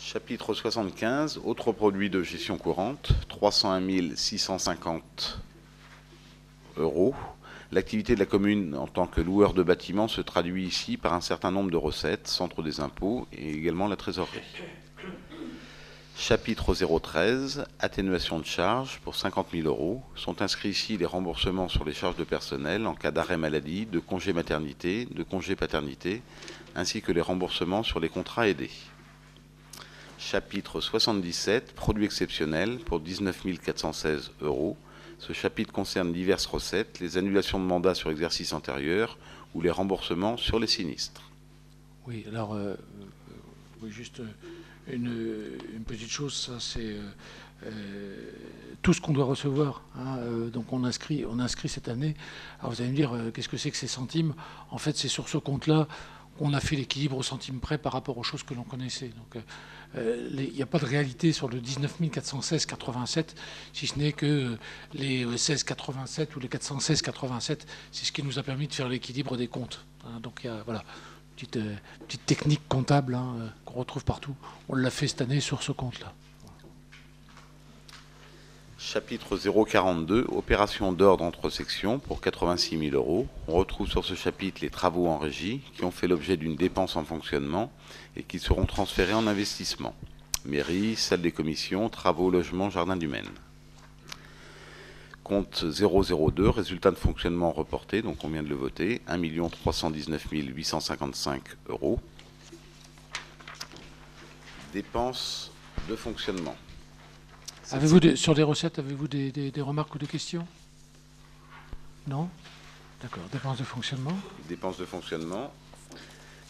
Chapitre 75, autres produits de gestion courante, 301 650 euros. L'activité de la commune en tant que loueur de bâtiments se traduit ici par un certain nombre de recettes, centre des impôts et également la trésorerie. Chapitre 013, atténuation de charges pour 50 000 euros. Sont inscrits ici les remboursements sur les charges de personnel en cas d'arrêt maladie, de congé maternité, de congé paternité, ainsi que les remboursements sur les contrats aidés. Chapitre 77, produits exceptionnels pour 19 416 euros. Ce chapitre concerne diverses recettes, les annulations de mandats sur exercice antérieur ou les remboursements sur les sinistres. Oui, alors, oui, juste une petite chose, ça c'est tout ce qu'on doit recevoir. Hein, donc on inscrit cette année. Alors vous allez me dire, qu'est-ce que c'est que ces centimes? En fait, c'est sur ce compte-là qu'on a fait l'équilibre au centime près par rapport aux choses que l'on connaissait. Donc il n'y a pas de réalité sur le 19 416,87, si ce n'est que les 16,87 ou les 416,87, c'est ce qui nous a permis de faire l'équilibre des comptes. Hein, donc il y a, voilà, petite technique comptable, hein, qu'on retrouve partout. On l'a fait cette année sur ce compte-là. Chapitre 042, opération d'ordre entre sections pour 86 000 euros. On retrouve sur ce chapitre les travaux en régie qui ont fait l'objet d'une dépense en fonctionnement et qui seront transférés en investissement. Mairie, salle des commissions, travaux, logements, jardin du Maine. Compte 002, résultat de fonctionnement reporté, donc on vient de le voter, 1 319 855 euros. Dépenses de fonctionnement. Sur les recettes, avez-vous des remarques ou des questions? Non? D'accord. Dépenses de fonctionnement. Dépenses de fonctionnement.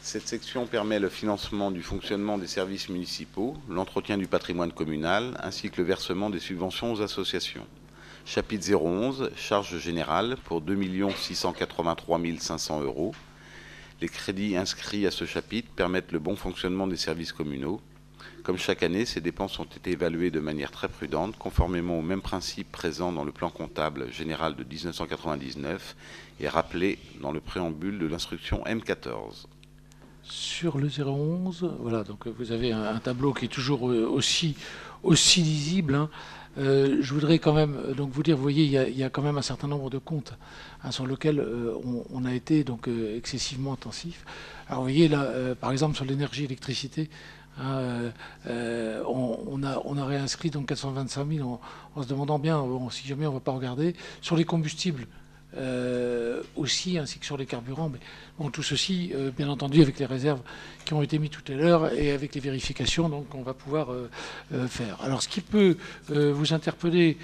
Cette section permet le financement du fonctionnement des services municipaux, l'entretien du patrimoine communal, ainsi que le versement des subventions aux associations. Chapitre 011, charges générales pour 2 683 500 euros. Les crédits inscrits à ce chapitre permettent le bon fonctionnement des services communaux. Comme chaque année, ces dépenses ont été évaluées de manière très prudente, conformément aux mêmes principes présents dans le plan comptable général de 1999 et rappelés dans le préambule de l'instruction M14. Sur le 011, voilà, donc vous avez un tableau qui est toujours aussi lisible. Hein. Je voudrais quand même donc vous dire, vous voyez, il y a quand même un certain nombre de comptes, hein, sur lesquels on a été donc excessivement intensif. Alors vous voyez là, par exemple sur l'énergie, électricité, hein, on a réinscrit donc 425 000 en se demandant bien, bon, si jamais on ne va pas regarder. Sur les combustibles aussi, ainsi que sur les carburants, mais bon, tout ceci, bien entendu, avec les réserves qui ont été mises tout à l'heure et avec les vérifications, donc on va pouvoir faire. Alors, ce qui peut vous interpeller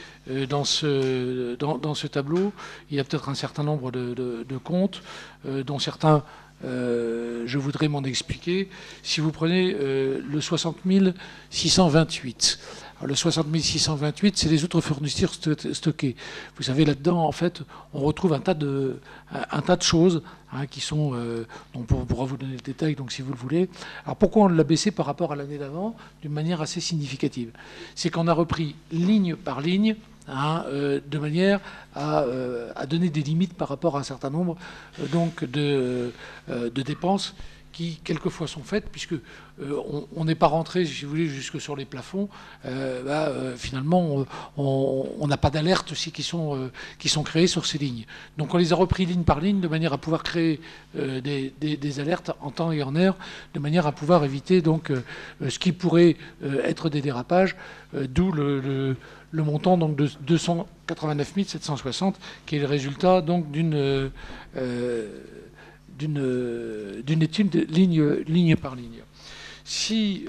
dans ce tableau, il y a peut-être un certain nombre de comptes, dont certains, je voudrais m'en expliquer. Si vous prenez le 60 628, alors, le 60 628, c'est les autres fournisseurs stockés. Vous savez, là-dedans, en fait, on retrouve un tas de choses, hein, qui sont... on pourra vous donner le détail, donc, si vous le voulez. Alors, pourquoi on l'a baissé par rapport à l'année d'avant d'une manière assez significative? C'est qu'on a repris ligne par ligne, hein, de manière à donner des limites par rapport à un certain nombre donc de dépenses qui quelquefois sont faites, puisque on n'est pas rentré, si vous voulez, jusque sur les plafonds. Finalement, on n'a pas d'alerte aussi qui sont créées sur ces lignes. Donc on les a repris ligne par ligne de manière à pouvoir créer des alertes en temps et en heure, de manière à pouvoir éviter donc ce qui pourrait être des dérapages, d'où le montant donc de 289 760, qui est le résultat donc d'une étude ligne par ligne. Si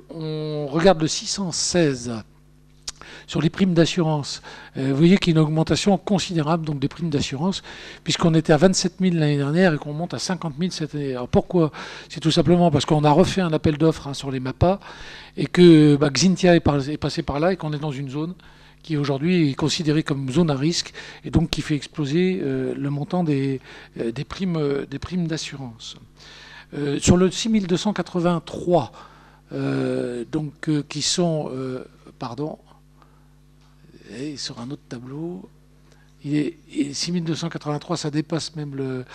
on regarde le 616 sur les primes d'assurance, vous voyez qu'il y a une augmentation considérable donc des primes d'assurance, puisqu'on était à 27 000 l'année dernière et qu'on monte à 50 000 cette année. Alors pourquoi? C'est tout simplement parce qu'on a refait un appel d'offres, hein, sur les MAPA, et que Xintia est passé par là et qu'on est dans une zone qui aujourd'hui est considérée comme zone à risque et donc qui fait exploser le montant des primes d'assurance. Sur le 6283, donc qui sont... pardon, et sur un autre tableau, il est 6283, ça dépasse même le...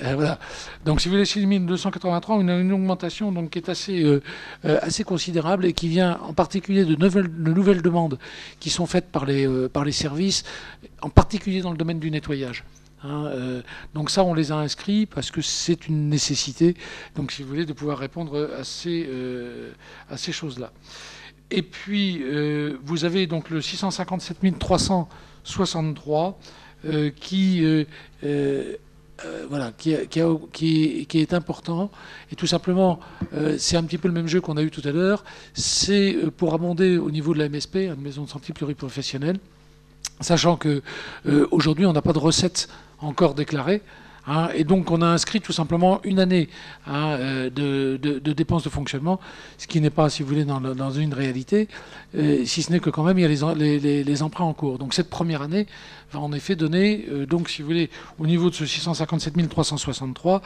Voilà. Donc, si vous voulez, 6283, on a une augmentation donc, qui est assez considérable et qui vient en particulier de nouvelles demandes qui sont faites par les services, en particulier dans le domaine du nettoyage. Donc ça, on les a inscrits parce que c'est une nécessité, donc si vous voulez, de pouvoir répondre à ces choses-là. Et puis, vous avez donc le 657 363 qui est important. Et tout simplement, c'est un petit peu le même jeu qu'on a eu tout à l'heure. C'est pour abonder au niveau de la MSP, une maison de santé pluriprofessionnelle, sachant qu'aujourd'hui, on n'a pas de recettes encore déclarées. Et donc on a inscrit tout simplement une année de dépenses de fonctionnement, ce qui n'est pas, si vous voulez, dans une réalité, si ce n'est que quand même il y a les emprunts en cours. Donc cette première année va en effet donner, donc si vous voulez, au niveau de ce 657 363,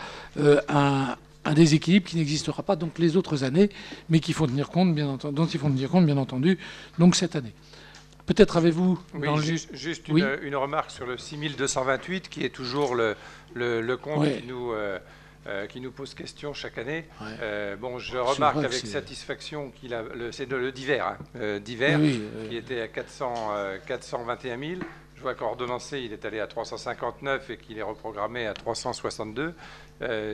un déséquilibre qui n'existera pas donc les autres années, mais qu'il faut tenir compte, dont il faut tenir compte, bien entendu, donc cette année. Peut-être avez-vous... Oui, juste une remarque sur le 6228, qui est toujours le compte qui nous pose question chaque année. Bon, je remarque avec satisfaction qu'il a... C'est le divers, qui était à 421 000. Je vois qu'ordonnancé, il est allé à 359 et qu'il est reprogrammé à 362.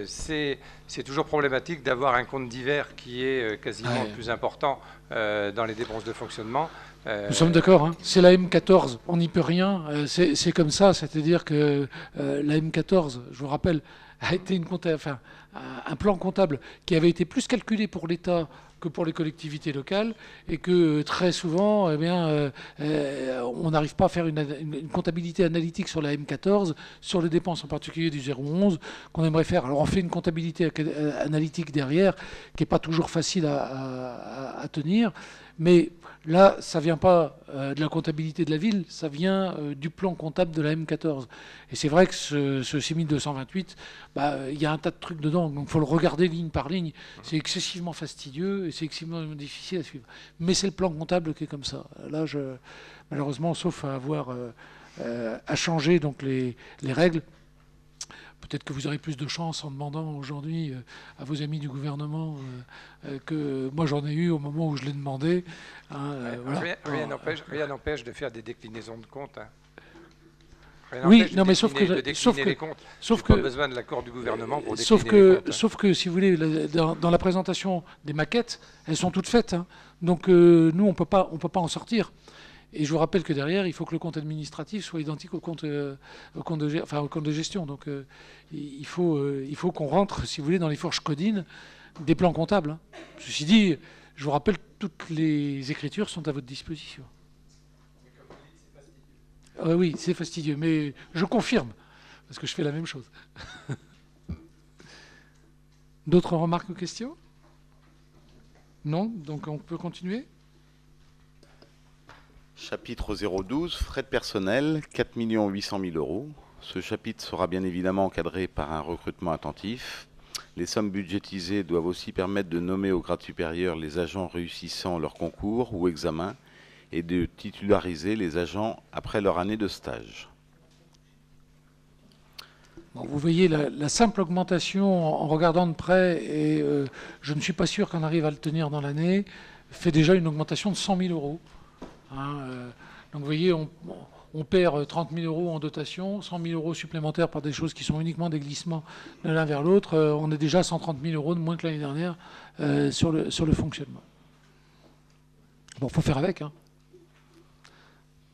C'est toujours problématique d'avoir un compte divers qui est quasiment le plus important dans les dépenses de fonctionnement. Nous sommes d'accord, c'est la M14, on n'y peut rien, c'est comme ça, c'est-à-dire que la M14, je vous rappelle, a été un plan comptable qui avait été plus calculé pour l'État que pour les collectivités locales, et que très souvent, on n'arrive pas à faire une comptabilité analytique sur la M14, sur les dépenses en particulier du 011, qu'on aimerait faire. Alors on fait une comptabilité analytique derrière, qui n'est pas toujours facile à tenir, mais là, ça ne vient pas de la comptabilité de la ville, ça vient du plan comptable de la M14. Et c'est vrai que ce 6228, il y a un tas de trucs dedans, donc il faut le regarder ligne par ligne. C'est excessivement fastidieux et c'est excessivement difficile à suivre. Mais c'est le plan comptable qui est comme ça. Là, malheureusement, sauf à avoir à changer donc les règles, peut-être que vous aurez plus de chance en demandant aujourd'hui à vos amis du gouvernement que moi j'en ai eu au moment où je l'ai demandé. Voilà. Rien n'empêche de faire des déclinaisons de comptes. Oui, non, mais sauf que pas besoin de l'accord du gouvernement pour décliner les comptes. Sauf que, si vous voulez, dans la présentation des maquettes, elles sont toutes faites. Donc nous, on peut pas en sortir. Et je vous rappelle que derrière, il faut que le compte administratif soit identique au compte de gestion. Donc il faut qu'on rentre, si vous voulez, dans les fourches codines des plans comptables. Ceci dit, je vous rappelle que toutes les écritures sont à votre disposition. Oui, c'est fastidieux, mais je confirme, parce que je fais la même chose. D'autres remarques ou questions? Non? Donc on peut continuer? Chapitre 012, frais de personnel, 4 800 000 €. Ce chapitre sera bien évidemment encadré par un recrutement attentif. Les sommes budgétisées doivent aussi permettre de nommer au grade supérieur les agents réussissant leur concours ou examen et de titulariser les agents après leur année de stage. Bon, vous voyez la simple augmentation en regardant de près, et je ne suis pas sûr qu'on arrive à le tenir dans l'année, fait déjà une augmentation de 100 000 €. Donc vous voyez, on perd 30 000 € en dotation, 100 000 € supplémentaires par des choses qui sont uniquement des glissements de l'un vers l'autre. On est déjà à 130 000 € de moins que l'année dernière sur le fonctionnement. Bon, il faut faire avec.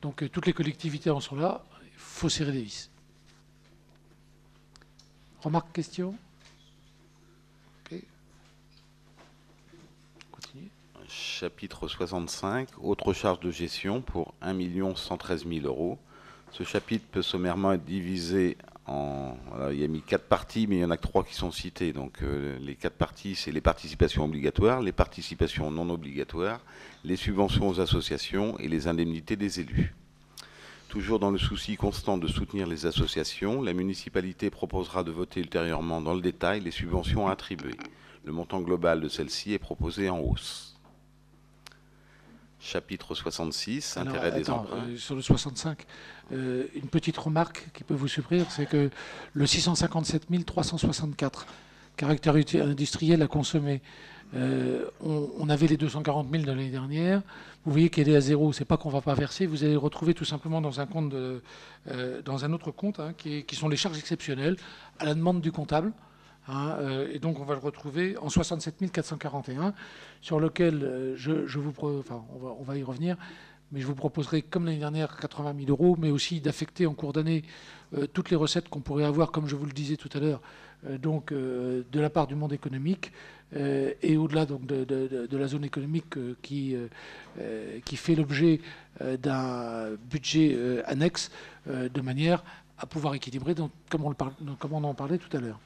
Donc toutes les collectivités en sont là, il faut serrer les vis. Remarque, question? Ok. Continue. Chapitre 65, autres charges de gestion pour 1 113 000 €. Ce chapitre peut sommairement être divisé en... Voilà, il y a mis 4 parties, mais il y en a que 3 qui sont citées. Donc les 4 parties, c'est les participations obligatoires, les participations non obligatoires, les subventions aux associations et les indemnités des élus. Toujours dans le souci constant de soutenir les associations, la municipalité proposera de voter ultérieurement dans le détail les subventions à attribuer. Le montant global de celle-ci est proposé en hausse. Chapitre 66, intérêt des emprunts. Sur le 65, une petite remarque qui peut vous surprendre, c'est que le 657 364 caractère industriel à consommer, on avait les 240 000 de l'année dernière. Vous voyez qu'elle est à zéro. C'est pas qu'on va pas verser. Vous allez le retrouver tout simplement dans un compte, dans un autre compte, hein, qui sont les charges exceptionnelles à la demande du comptable. Hein, et donc on va le retrouver en 67 441, sur lequel on va y revenir, mais je vous proposerai, comme l'année dernière, 80 000 euros, mais aussi d'affecter en cours d'année toutes les recettes qu'on pourrait avoir, comme je vous le disais tout à l'heure, de la part du monde économique, et au-delà donc de la zone économique qui fait l'objet d'un budget annexe, de manière à pouvoir équilibrer, donc, comme on en parlait tout à l'heure.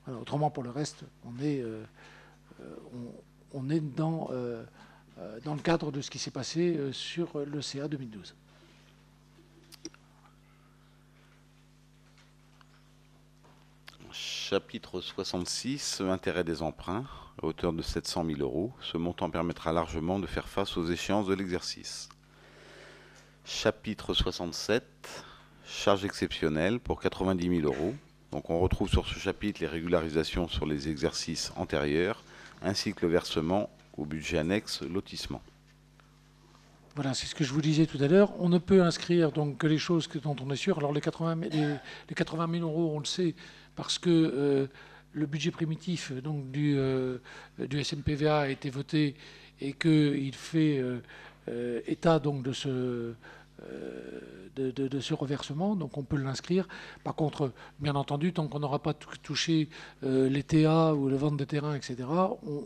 Alors, autrement, pour le reste, on est dans le cadre de ce qui s'est passé sur le CA 2012. Chapitre 66, intérêt des emprunts, à hauteur de 700 000 euros. Ce montant permettra largement de faire face aux échéances de l'exercice. Chapitre 67, charges exceptionnelles pour 90 000 euros. Donc on retrouve sur ce chapitre les régularisations sur les exercices antérieurs, ainsi que le versement au budget annexe lotissement. Voilà, c'est ce que je vous disais tout à l'heure. On ne peut inscrire donc que les choses dont on est sûr. Alors les 80 000 euros, on le sait, parce que le budget primitif donc, du SNPVA a été voté et qu'il fait état donc, de ce reversement, donc on peut l'inscrire. Par contre, bien entendu, tant qu'on n'aura pas touché les TA ou les ventes de terrain, etc.,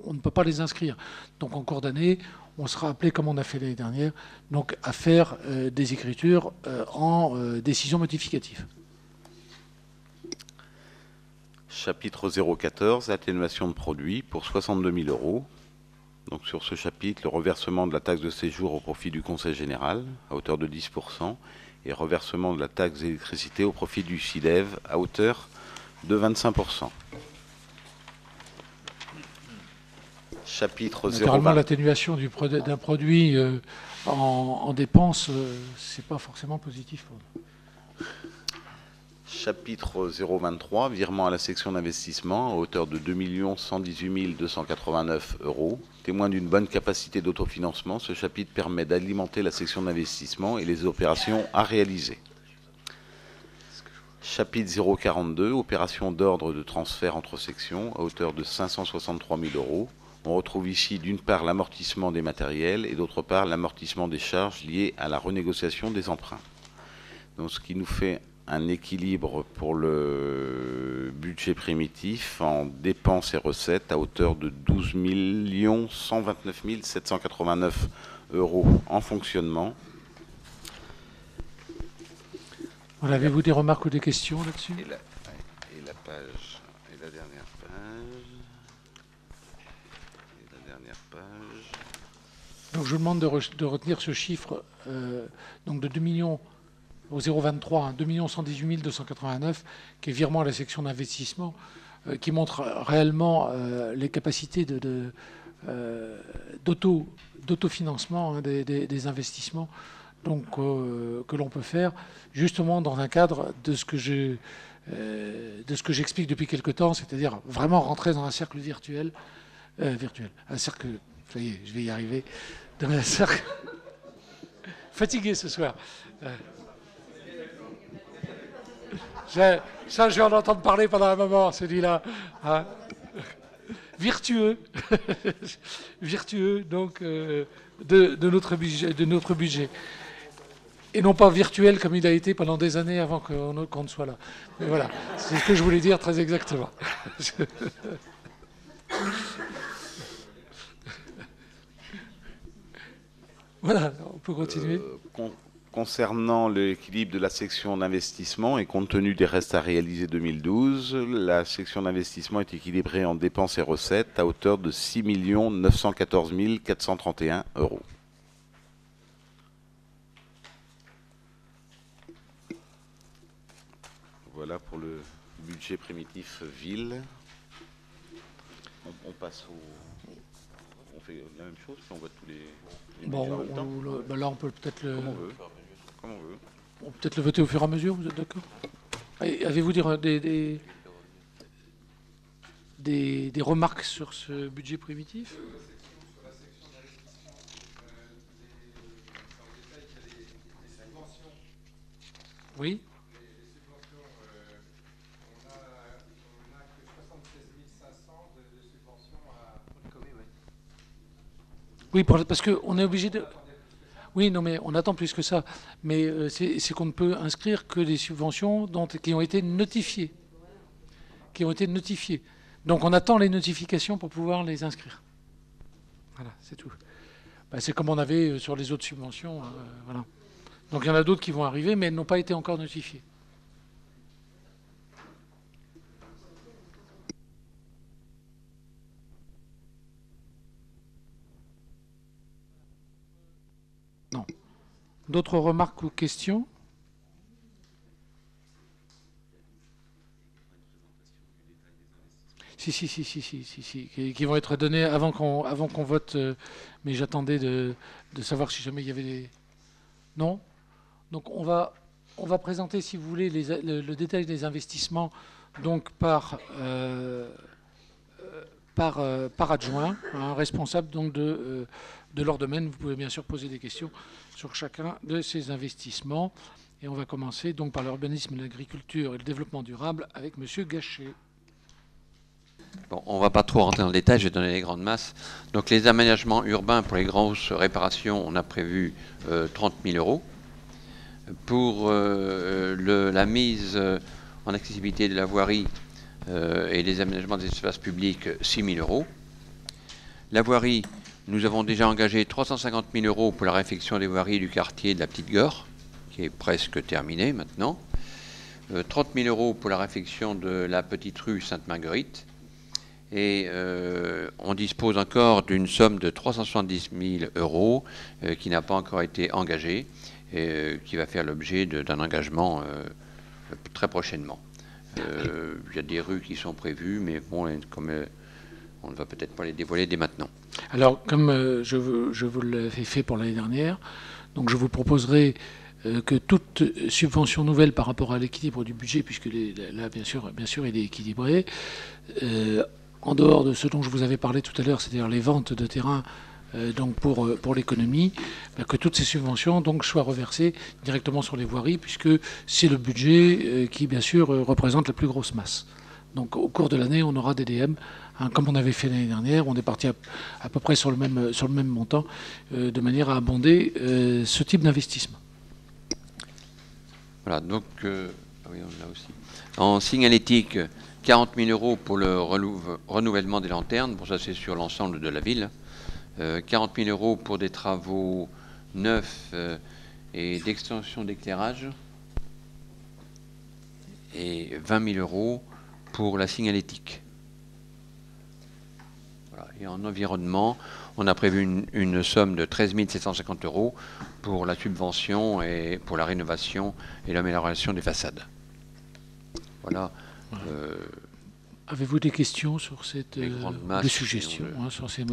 on ne peut pas les inscrire. Donc en cours d'année, on sera appelé, comme on a fait l'année dernière, donc à faire des écritures en décision modificative. Chapitre 014, atténuation de produits pour 62 000 euros. Donc sur ce chapitre, le reversement de la taxe de séjour au profit du Conseil général à hauteur de 10% et reversement de la taxe d'électricité au profit du SIDEV à hauteur de 25%. Chapitre 020. Naturellement, l'atténuation d'un produit en dépenses, c'est pas forcément positif pour nous. Chapitre 023, virement à la section d'investissement à hauteur de 2 118 289 euros. Témoin d'une bonne capacité d'autofinancement, ce chapitre permet d'alimenter la section d'investissement et les opérations à réaliser. Chapitre 042, opération d'ordre de transfert entre sections à hauteur de 563 000 euros. On retrouve ici d'une part l'amortissement des matériels et d'autre part l'amortissement des charges liées à la renégociation des emprunts. Donc ce qui nous fait un équilibre pour le budget primitif en dépenses et recettes à hauteur de 12 129 789 euros en fonctionnement. Voilà, avez-vous des remarques ou des questions là-dessus ? Et la page, et la dernière page. Et la dernière page. Donc je vous demande de retenir ce chiffre donc de 2 millions au 0,23, hein, 2 118 289, qui est virement à la section d'investissement, qui montre réellement les capacités d'autofinancement hein, des investissements donc, que l'on peut faire, justement dans un cadre de ce que j'explique depuis quelque temps, c'est-à-dire vraiment rentrer dans un cercle virtuel, un cercle, ça y est, je vais y arriver, dans un cercle fatigué ce soir. Ça, je vais en entendre parler pendant un moment, celui-là. Hein. Vertueux, vertueux donc de notre budget. Et non pas virtuel comme il a été pendant des années avant qu'on ne soit là. Mais voilà, c'est ce que je voulais dire très exactement. Voilà, on peut continuer. Concernant l'équilibre de la section d'investissement et compte tenu des restes à réaliser 2012, la section d'investissement est équilibrée en dépenses et recettes à hauteur de 6 914 431 euros. Voilà pour le budget primitif ville. On passe au... on fait la même chose, puis on vote tous les Bon, budgets en même temps. là, on peut peut-être le... Comme on veut. Comme on veut. On peut peut-être le voter au fur et à mesure, vous êtes d'accord? Avez-vous des remarques sur ce budget primitif? Oui. Les subventions, on a que 76 500 de subventions à... Oui, parce qu'on est obligé de... Oui, non, mais on attend plus que ça. Mais c'est qu'on ne peut inscrire que des subventions qui ont été notifiées. Qui ont été notifiées. Donc on attend les notifications pour pouvoir les inscrire. Voilà, c'est tout. Ben, c'est comme on avait sur les autres subventions. Voilà. Donc il y en a d'autres qui vont arriver, mais elles n'ont pas été encore notifiées. Non. D'autres remarques ou questions? Si, qui vont être données avant qu'on vote, mais j'attendais de savoir si jamais il y avait des... Non? Donc on va présenter, si vous voulez, le détail des investissements donc par adjoint, un responsable donc de leur domaine. Vous pouvez bien sûr poser des questions sur chacun de ces investissements. Et on va commencer donc par l'urbanisme, l'agriculture et le développement durable avec M. Gachet. Bon, on ne va pas trop rentrer dans le détail, je vais donner les grandes masses. Donc les aménagements urbains pour les grosses réparations, on a prévu 30 000 euros. Pour la mise en accessibilité de la voirie et les aménagements des espaces publics, 6 000 euros. La voirie, nous avons déjà engagé 350 000 euros pour la réfection des voiries du quartier de la Petite Gore, qui est presque terminée maintenant. 30 000 euros pour la réfection de la petite rue Sainte-Marguerite. Et on dispose encore d'une somme de 370 000 euros qui n'a pas encore été engagée et qui va faire l'objet d'un engagement très prochainement. Il y a des rues qui sont prévues, mais bon, comme on ne va peut-être pas les dévoiler dès maintenant. Alors, comme je vous l'avais fait pour l'année dernière, donc je vous proposerai que toute subvention nouvelle par rapport à l'équilibre du budget, puisque là, bien sûr, il est équilibré, en dehors de ce dont je vous avais parlé tout à l'heure, c'est-à-dire les ventes de terrain donc pour l'économie, que toutes ces subventions donc soient reversées directement sur les voiries, puisque c'est le budget qui, bien sûr, représente la plus grosse masse. Donc au cours de l'année, on aura des DM, comme on avait fait l'année dernière, on est parti à peu près sur le même montant, de manière à abonder ce type d'investissement. Voilà, donc, oui, on l'a aussi. En signalétique, 40 000 euros pour le renouvellement des lanternes, bon ça c'est sur l'ensemble de la ville. 40 000 euros pour des travaux neufs et d'extension d'éclairage. Et 20 000 euros pour la signalétique. Voilà. Et en environnement, on a prévu une somme de 13 750 euros pour la subvention et pour la rénovation et l'amélioration des façades. Voilà. Avez-vous des questions sur cette des suggestions sur ces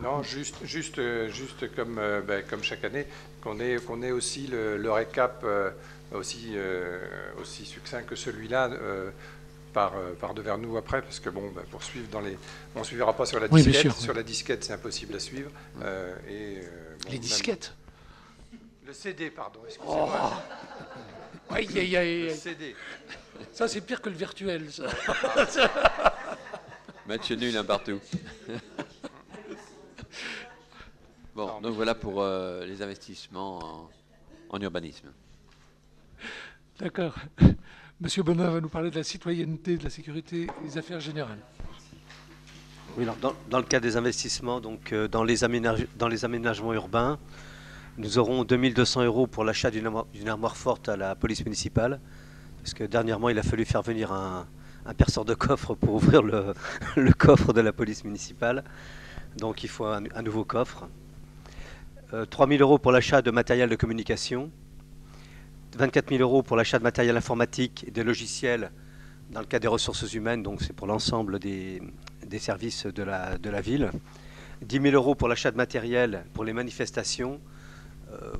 Non, juste comme chaque année, qu'on ait aussi le récap aussi succinct que celui-là par devers nous après, parce que bon, pour suivre on suivra pas sur la disquette. Oui, bien sûr. Sur la disquette, c'est impossible à suivre. Les disquettes. Le CD, pardon. Excusez-moi. Oh. Le CD. Ça, c'est pire que le virtuel, ça. Match nul un partout. Bon, donc voilà pour les investissements en urbanisme. D'accord. Monsieur Bonin va nous parler de la citoyenneté, de la sécurité et des affaires générales. Oui, alors dans le cas des investissements, donc dans les aménagements urbains, nous aurons 2 200 euros pour l'achat d'une armoire forte à la police municipale. Parce que dernièrement, il a fallu faire venir un perceur de coffre pour ouvrir le coffre de la police municipale. Donc il faut un nouveau coffre. 3 000 euros pour l'achat de matériel de communication. 24 000 euros pour l'achat de matériel informatique et des logiciels dans le cas des ressources humaines. Donc c'est pour l'ensemble des services de la ville. 10 000 € pour l'achat de matériel pour les manifestations.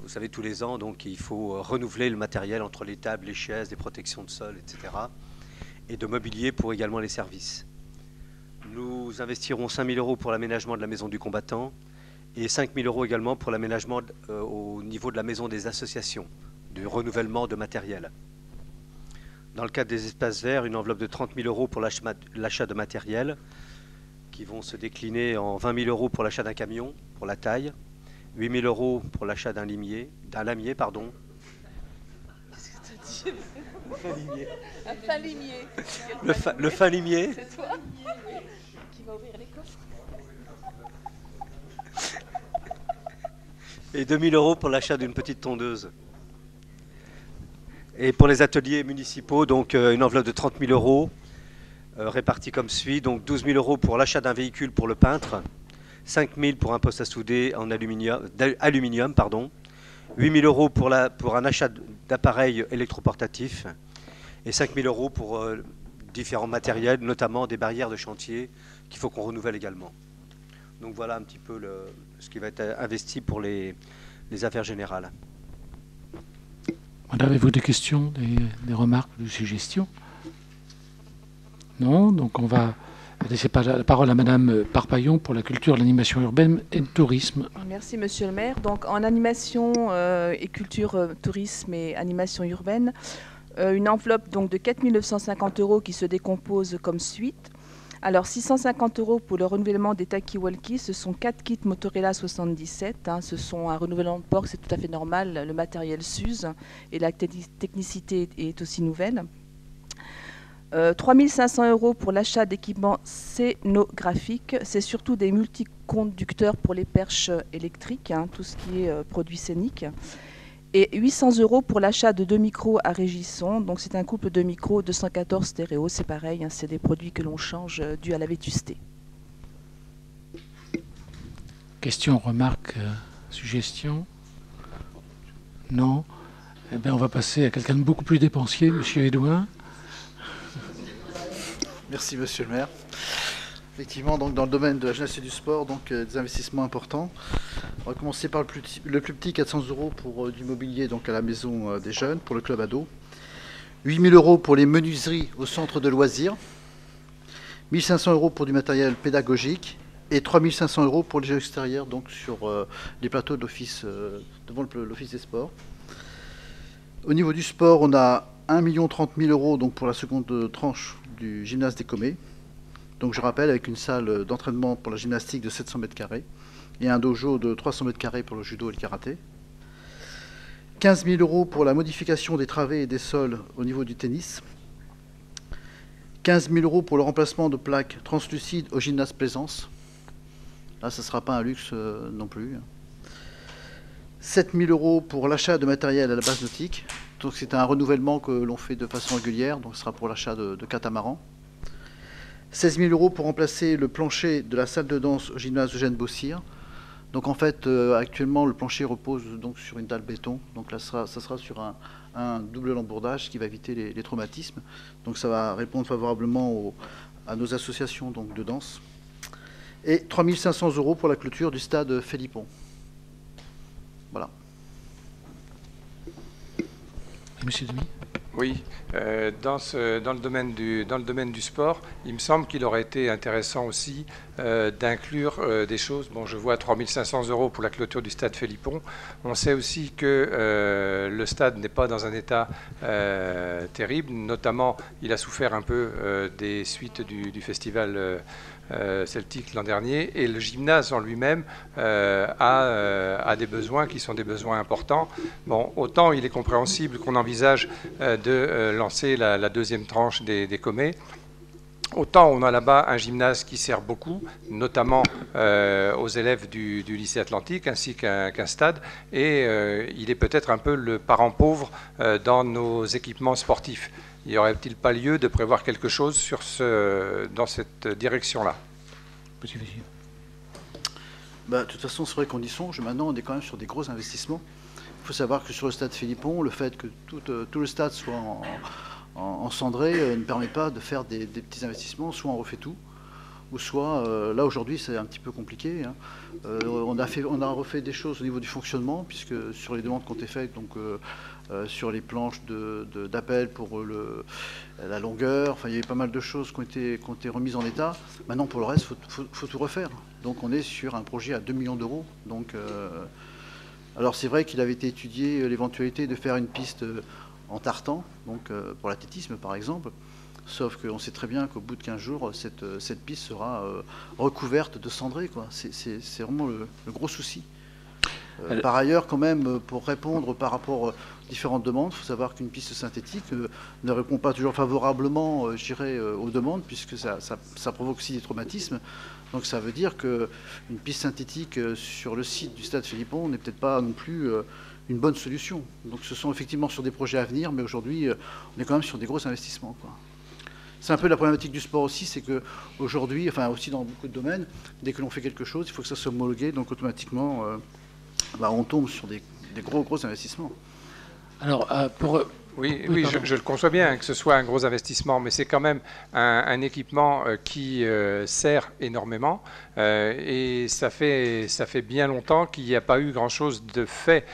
Vous savez, tous les ans, donc, il faut renouveler le matériel entre les tables, les chaises, les protections de sol, etc. Et de mobilier pour également les services. Nous investirons 5 000 € pour l'aménagement de la maison du combattant et 5 000 € également pour l'aménagement au niveau de la maison des associations, du renouvellement de matériel. Dans le cadre des espaces verts, une enveloppe de 30 000 € pour l'achat de matériel qui vont se décliner en 20 000 € pour l'achat d'un camion, pour la taille, 8 000 € pour l'achat d'un lamier. Qu'est-ce que tu as dit? Un fin limier. Le fin limier. C'est toi qui va ouvrir les coffres. Et 2 000 € pour l'achat d'une petite tondeuse. Et pour les ateliers municipaux, donc une enveloppe de 30 000 € répartie comme suit. Donc 12 000 € pour l'achat d'un véhicule pour le peintre, 5 000 € pour un poste à souder en aluminium, 8 000 € pour un achat d'appareils électroportatifs et 5 000 € pour différents matériels, notamment des barrières de chantier qu'il faut qu'on renouvelle également. Donc voilà un petit peu ce qui va être investi pour les affaires générales. Avez-vous des questions, des remarques, des suggestions? Non, donc on va laisser la parole à Madame Parpaillon pour la culture, l'animation urbaine et le tourisme. Merci Monsieur le maire. Donc en animation et culture, tourisme et animation urbaine, une enveloppe donc de 4 950 € qui se décompose comme suite. Alors 650 € pour le renouvellement des talkie-walkie, ce sont 4 kits Motorola 77, ce sont un renouvellement de port, c'est tout à fait normal, le matériel s'use et la technicité est aussi nouvelle. 3 500 € pour l'achat d'équipements scénographiques, c'est surtout des multiconducteurs pour les perches électriques, tout ce qui est produits scéniques. Et 800 € pour l'achat de 2 micros à Régisson. Donc c'est un couple de micros 214 stéréo, c'est pareil, c'est des produits que l'on change dû à la vétusté. Questions, remarques, suggestions? Non? Eh bien on va passer à quelqu'un de beaucoup plus dépensier, Monsieur Edouin. Merci Monsieur le maire. Effectivement, donc dans le domaine de la jeunesse et du sport, donc des investissements importants. On va commencer par le plus petit, 400 € pour du mobilier donc à la maison des jeunes, pour le club ado. 8 000 € pour les menuiseries au centre de loisirs. 1 500 € pour du matériel pédagogique. Et 3 500 € pour les jeux extérieurs, donc sur les plateaux de l'office, devant l'office des sports. Au niveau du sport, on a 1 30 000 € donc pour la seconde tranche du gymnase des Comets. Donc je rappelle, avec une salle d'entraînement pour la gymnastique de 700 m² et un dojo de 300 m² pour le judo et le karaté. 15 000 € pour la modification des travées et des sols au niveau du tennis. 15 000 € pour le remplacement de plaques translucides au gymnase Plaisance. Là, ce ne sera pas un luxe non plus. 7 000 € pour l'achat de matériel à la base nautique. Donc c'est un renouvellement que l'on fait de façon régulière, donc ce sera pour l'achat de catamarans. 16 000 € pour remplacer le plancher de la salle de danse au gymnase Eugène Bossire. Donc en fait, actuellement, le plancher repose donc sur une dalle béton. Donc là, ça sera sur un double lambourdage qui va éviter les traumatismes. Donc ça va répondre favorablement à nos associations donc, de danse. Et 3 500 € pour la clôture du stade Philippon. Voilà. Monsieur Demy ? Oui, dans le domaine du sport, il me semble qu'il aurait été intéressant aussi d'inclure des choses. Bon, je vois 3 500 € pour la clôture du stade Philippon. On sait aussi que le stade n'est pas dans un état terrible. Notamment, il a souffert un peu des suites du festival celtique l'an dernier, et le gymnase en lui-même a des besoins qui sont des besoins importants. Bon, autant il est compréhensible qu'on envisage de lancer la deuxième tranche des Comets, autant on a là-bas un gymnase qui sert beaucoup, notamment aux élèves du lycée Atlantique, ainsi qu'un stade, et il est peut-être un peu le parent pauvre dans nos équipements sportifs. Y aurait-il pas lieu de prévoir quelque chose dans cette direction-là? De toute façon, c'est vrai qu'on y songe. Maintenant, on est quand même sur des gros investissements. Il faut savoir que sur le stade Philippon, le fait que tout le stade soit en cendré ne permet pas de faire des petits investissements. Soit on refait tout, ou soit, là aujourd'hui c'est un petit peu compliqué, hein. On a refait des choses au niveau du fonctionnement, puisque sur les demandes qui ont été faites, donc sur les planches d'appel pour la longueur, enfin il y avait pas mal de choses qui ont été remises en état. Maintenant pour le reste, faut tout refaire. Donc on est sur un projet à 2 millions d'euros. Donc, alors c'est vrai qu'il avait été étudié l'éventualité de faire une piste en tartan, donc pour l'athlétisme par exemple. Sauf qu'on sait très bien qu'au bout de 15 jours, cette piste sera recouverte de cendrées, quoi. C'est vraiment le gros souci. Par ailleurs, quand même, pour répondre par rapport aux différentes demandes, il faut savoir qu'une piste synthétique ne répond pas toujours favorablement, je dirais, aux demandes, puisque ça provoque aussi des traumatismes. Donc ça veut dire qu'une piste synthétique sur le site du stade Philippon n'est peut-être pas non plus une bonne solution. Donc ce sont effectivement sur des projets à venir, mais aujourd'hui, on est quand même sur des gros investissements, quoi. C'est un peu la problématique du sport aussi, c'est qu'aujourd'hui, enfin aussi dans beaucoup de domaines, dès que l'on fait quelque chose, il faut que ça soit homologué, donc automatiquement, on tombe sur des gros investissements. Alors, Oui, je le conçois bien que ce soit un gros investissement, mais c'est quand même un équipement qui sert énormément et ça fait bien longtemps qu'il n'y a pas eu grand-chose de fait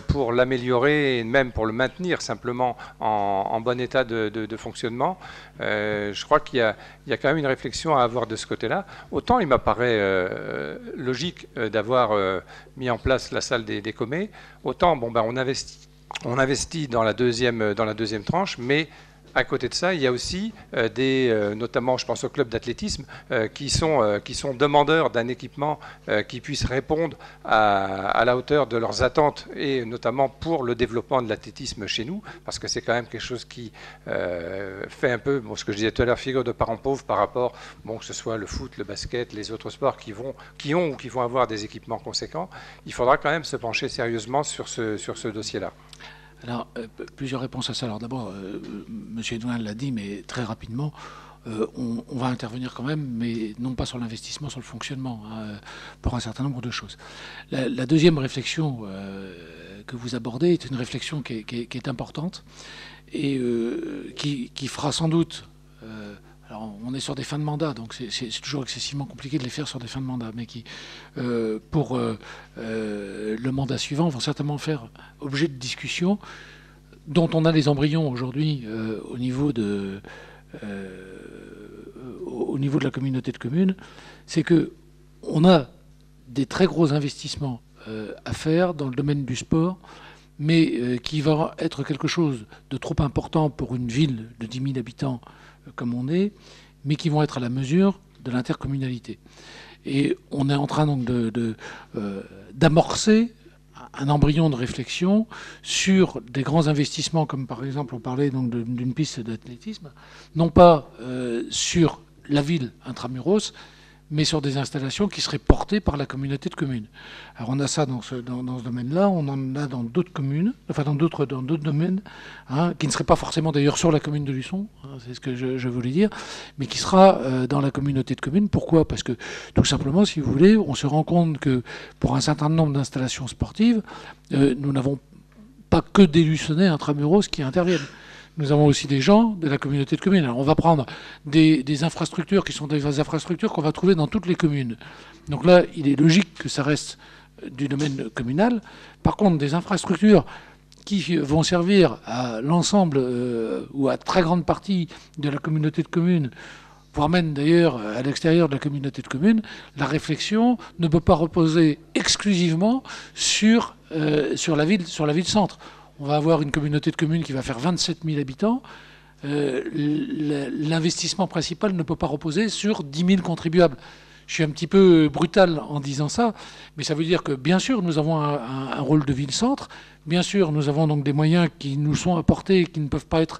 pour l'améliorer et même pour le maintenir simplement en bon état de fonctionnement. Je crois qu'il y a quand même une réflexion à avoir de ce côté-là. Autant il m'apparaît logique d'avoir mis en place la salle des Comets, autant on investit dans la deuxième tranche, mais à côté de ça, il y a aussi notamment, je pense au club d'athlétisme, qui sont demandeurs d'un équipement qui puisse répondre à la hauteur de leurs attentes, et notamment pour le développement de l'athlétisme chez nous, parce que c'est quand même quelque chose qui fait un peu, ce que je disais tout à l'heure, figure de parents pauvres par rapport, que ce soit le foot, le basket, les autres sports qui vont avoir des équipements conséquents. Il faudra quand même se pencher sérieusement sur ce dossier-là. Alors, plusieurs réponses à ça. Alors d'abord, M. Edouin l'a dit, mais très rapidement, on va intervenir quand même, mais non pas sur l'investissement, sur le fonctionnement, pour un certain nombre de choses. La deuxième réflexion que vous abordez est une réflexion qui est importante et qui fera sans doute... alors on est sur des fins de mandat, donc c'est toujours excessivement compliqué de les faire sur des fins de mandat, mais qui, pour le mandat suivant, vont certainement faire objet de discussion, dont on a les embryons aujourd'hui au niveau de la communauté de communes. C'est qu'on a des très gros investissements à faire dans le domaine du sport, mais qui va être quelque chose de trop important pour une ville de 10 000 habitants comme on est, mais qui vont être à la mesure de l'intercommunalité. Et on est en train donc d'amorcer un embryon de réflexion sur des grands investissements, comme par exemple on parlait donc d'une piste d'athlétisme, non pas sur la ville intramuros, mais sur des installations qui seraient portées par la communauté de communes. Alors on a ça dans ce domaine-là, on en a dans d'autres communes, enfin dans d'autres domaines, qui ne seraient pas forcément d'ailleurs sur la commune de Luçon, c'est ce que je voulais dire, mais qui sera dans la communauté de communes. Pourquoi ? Parce que tout simplement, si vous voulez, on se rend compte que pour un certain nombre d'installations sportives, nous n'avons pas que des Luçonnais intramuros qui interviennent. Nous avons aussi des gens de la communauté de communes. Alors on va prendre des infrastructures qui sont des infrastructures qu'on va trouver dans toutes les communes. Donc là, il est logique que ça reste du domaine communal. Par contre, des infrastructures qui vont servir à l'ensemble ou à très grande partie de la communauté de communes, voire même d'ailleurs à l'extérieur de la communauté de communes, la réflexion ne peut pas reposer exclusivement sur la ville-centre. On va avoir une communauté de communes qui va faire 27 000 habitants. L'investissement principal ne peut pas reposer sur 10 000 contribuables. Je suis un petit peu brutal en disant ça, mais ça veut dire que bien sûr nous avons un rôle de ville-centre, bien sûr nous avons donc des moyens qui nous sont apportés et qui ne peuvent pas être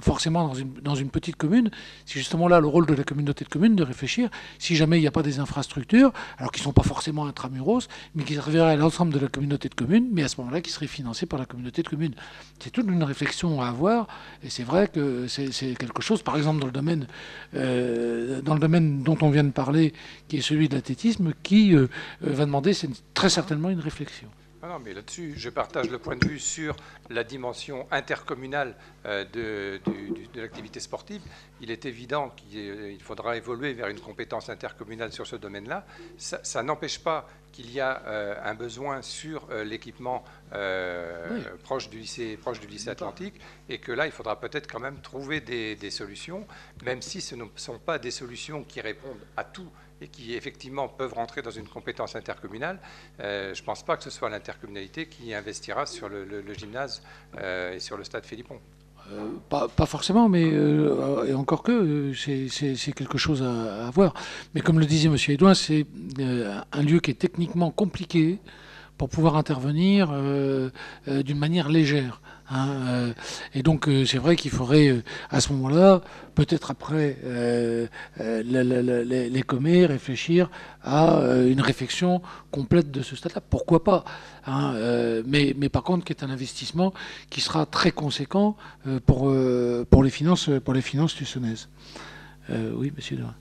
forcément dans une petite commune. C'est justement là le rôle de la communauté de communes de réfléchir, si jamais il n'y a pas des infrastructures, alors qui ne sont pas forcément intramuros, mais qui serviraient à l'ensemble de la communauté de communes, mais à ce moment-là qui seraient financés par la communauté de communes. C'est toute une réflexion à avoir, et c'est vrai que c'est quelque chose, par exemple dans le domaine dont on vient de parler, qui est celui de l'athlétisme, qui va demander très certainement une réflexion. Non, mais là-dessus, je partage le point de vue sur la dimension intercommunale de l'activité sportive. Il est évident qu'il faudra évoluer vers une compétence intercommunale sur ce domaine-là. Ça n'empêche pas qu'il y a un besoin sur l'équipement proche du lycée Atlantique, et que là, il faudra peut-être quand même trouver des solutions, même si ce ne sont pas des solutions qui répondent à tout et qui effectivement peuvent rentrer dans une compétence intercommunale. Je ne pense pas que ce soit l'intercommunalité qui investira sur le gymnase et sur le stade Philippon. Pas forcément, mais et encore que c'est quelque chose à voir. Mais comme le disait M. Edouin, c'est un lieu qui est techniquement compliqué pour pouvoir intervenir d'une manière légère. Hein, et donc c'est vrai qu'il faudrait à ce moment-là, peut-être après les commets, réfléchir à une réflexion complète de ce stade-là. Pourquoi pas, hein, mais par contre qui est un investissement qui sera très conséquent pour les finances tussonnaises. Oui, monsieur Drouin.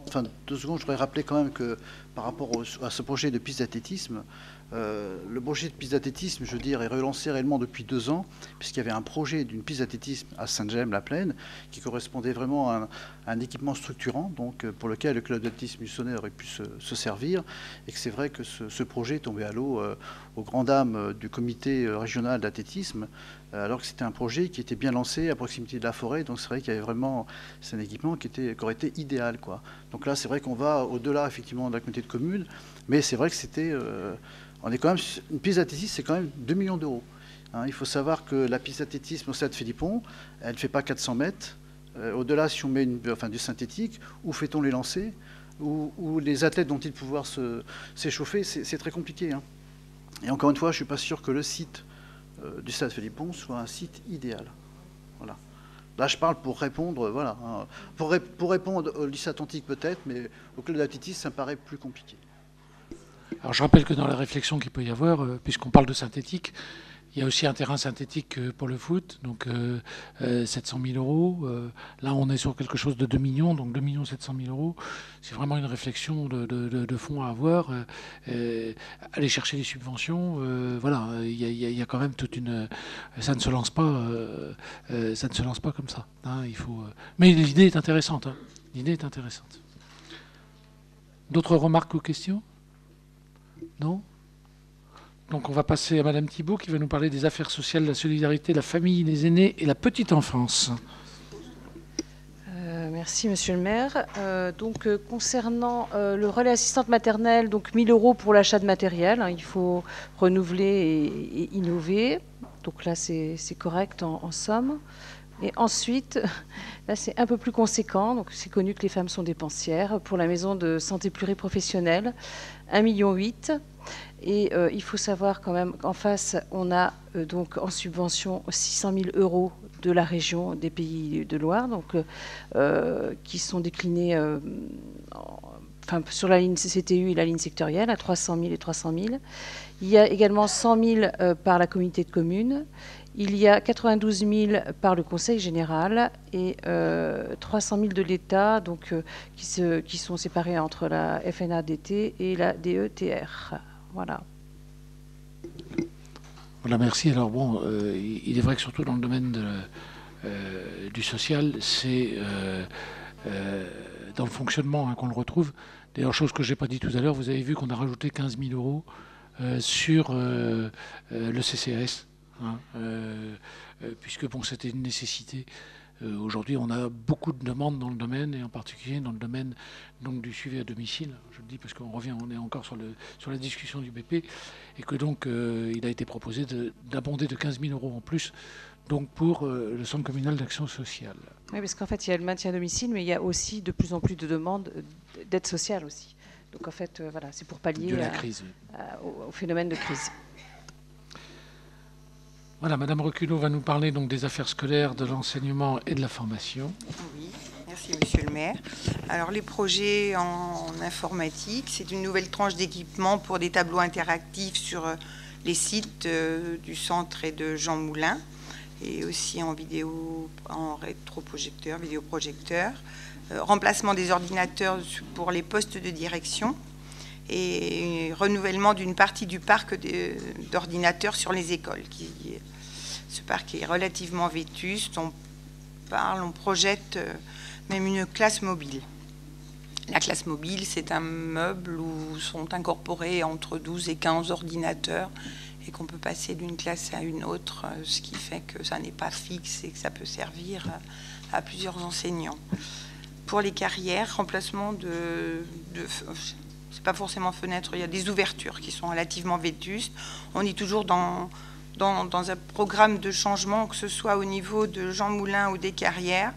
Enfin, 2 secondes, je voudrais rappeler quand même que par rapport à ce projet de piste d'athlétisme, le projet de piste d'athlétisme, je veux dire, est relancé réellement depuis 2 ans, puisqu'il y avait un projet d'une piste d'athlétisme à Saint-Gemme-la-Plaine qui correspondait vraiment à un équipement structurant, donc pour lequel le club d'athlétisme luçonnais aurait pu se servir, et que c'est vrai que ce projet est tombé à l'eau aux grandes dames du comité régional d'athlétisme, alors que c'était un projet qui était bien lancé à proximité de la forêt, donc c'est vrai qu'il y avait vraiment, c'est un équipement qui aurait été idéal, quoi. Donc là, c'est vrai qu'on va au-delà effectivement de la communauté de communes, mais c'est vrai que c'était, on est quand même, une piste d'athlétisme, c'est quand même 2 millions d'euros. Hein, il faut savoir que la piste d'athlétisme au stade Philippon, elle ne fait pas 400 mètres. Au-delà, si on met du synthétique, où fait-on les lancers, où les athlètes vont-ils pouvoir s'échauffer, c'est très compliqué. Hein. Et encore une fois, je ne suis pas sûr que le site du stade Philippon soit un site idéal. Voilà. Là, je parle pour répondre, voilà, hein, pour répondre au lycée Atlantique peut-être, mais au club d'athlétisme, ça me paraît plus compliqué. Alors, je rappelle que dans la réflexion qu'il peut y avoir, puisqu'on parle de synthétique, il y a aussi un terrain synthétique pour le foot, donc 700 000 euros. Là, on est sur quelque chose de 2 millions, donc 2 700 000 euros. C'est vraiment une réflexion de fonds à avoir. Aller chercher des subventions, voilà, il y a quand même toute une... Ça ne se lance pas comme ça. Hein, il faut, mais l'idée est intéressante. Hein. L'idée est intéressante. D'autres remarques ou questions ? Non ? Donc on va passer à Madame Thibault qui va nous parler des affaires sociales, la solidarité, la famille, les aînés et la petite enfance. Merci Monsieur le maire. Concernant le relais assistante maternelle, donc 1 000 euros pour l'achat de matériel, hein, il faut renouveler et innover. Donc là c'est correct en somme. Et ensuite, là c'est un peu plus conséquent, donc c'est connu que les femmes sont dépensières. Pour la maison de santé pluriprofessionnelle, 1,8 million. Et il faut savoir quand même qu'en face, on a donc en subvention 600 000 euros de la région des Pays de Loire, donc, qui sont déclinés sur la ligne CCTU et la ligne sectorielle à 300 000 et 300 000. Il y a également 100 000 par la communauté de communes. Il y a 92 000 par le Conseil général et 300 000 de l'État, donc qui sont séparés entre la FNADT et la DETR. Voilà. Voilà, merci. Alors bon, il est vrai que surtout dans le domaine du social, c'est dans le fonctionnement qu'on le retrouve. D'ailleurs, chose que je n'ai pas dit tout à l'heure, vous avez vu qu'on a rajouté 15 000 euros sur le CCAS. Hein, puisque bon, c'était une nécessité. Aujourd'hui, on a beaucoup de demandes dans le domaine, et en particulier dans le domaine donc, du suivi à domicile. Je le dis parce qu'on est encore sur la discussion du BP, et que donc il a été proposé d'abonder de 15 000 euros en plus donc, pour le Centre communal d'action sociale. Oui, parce qu'en fait, il y a le maintien à domicile, mais il y a aussi de plus en plus de demandes d'aide sociale aussi. Donc en fait, voilà, c'est pour pallier au phénomène de crise. Voilà, Madame Reculot va nous parler donc des affaires scolaires, de l'enseignement et de la formation. Oui, merci Monsieur le maire. Alors les projets en informatique, c'est une nouvelle tranche d'équipement pour des tableaux interactifs sur les sites du centre et de Jean Moulin, et aussi en vidéo, en rétroprojecteur, vidéoprojecteur. Remplacement des ordinateurs pour les postes de direction. et renouvellement d'une partie du parc d'ordinateurs sur les écoles. Ce parc est relativement vétuste. On projette même une classe mobile. La classe mobile, c'est un meuble où sont incorporés entre 12 et 15 ordinateurs et qu'on peut passer d'une classe à une autre, ce qui fait que ça n'est pas fixe et que ça peut servir à plusieurs enseignants. Pour les carrières, remplacement c'est pas forcément fenêtre, il y a des ouvertures qui sont relativement vétustes. On est toujours dans un programme de changement, que ce soit au niveau de Jean Moulin ou des carrières.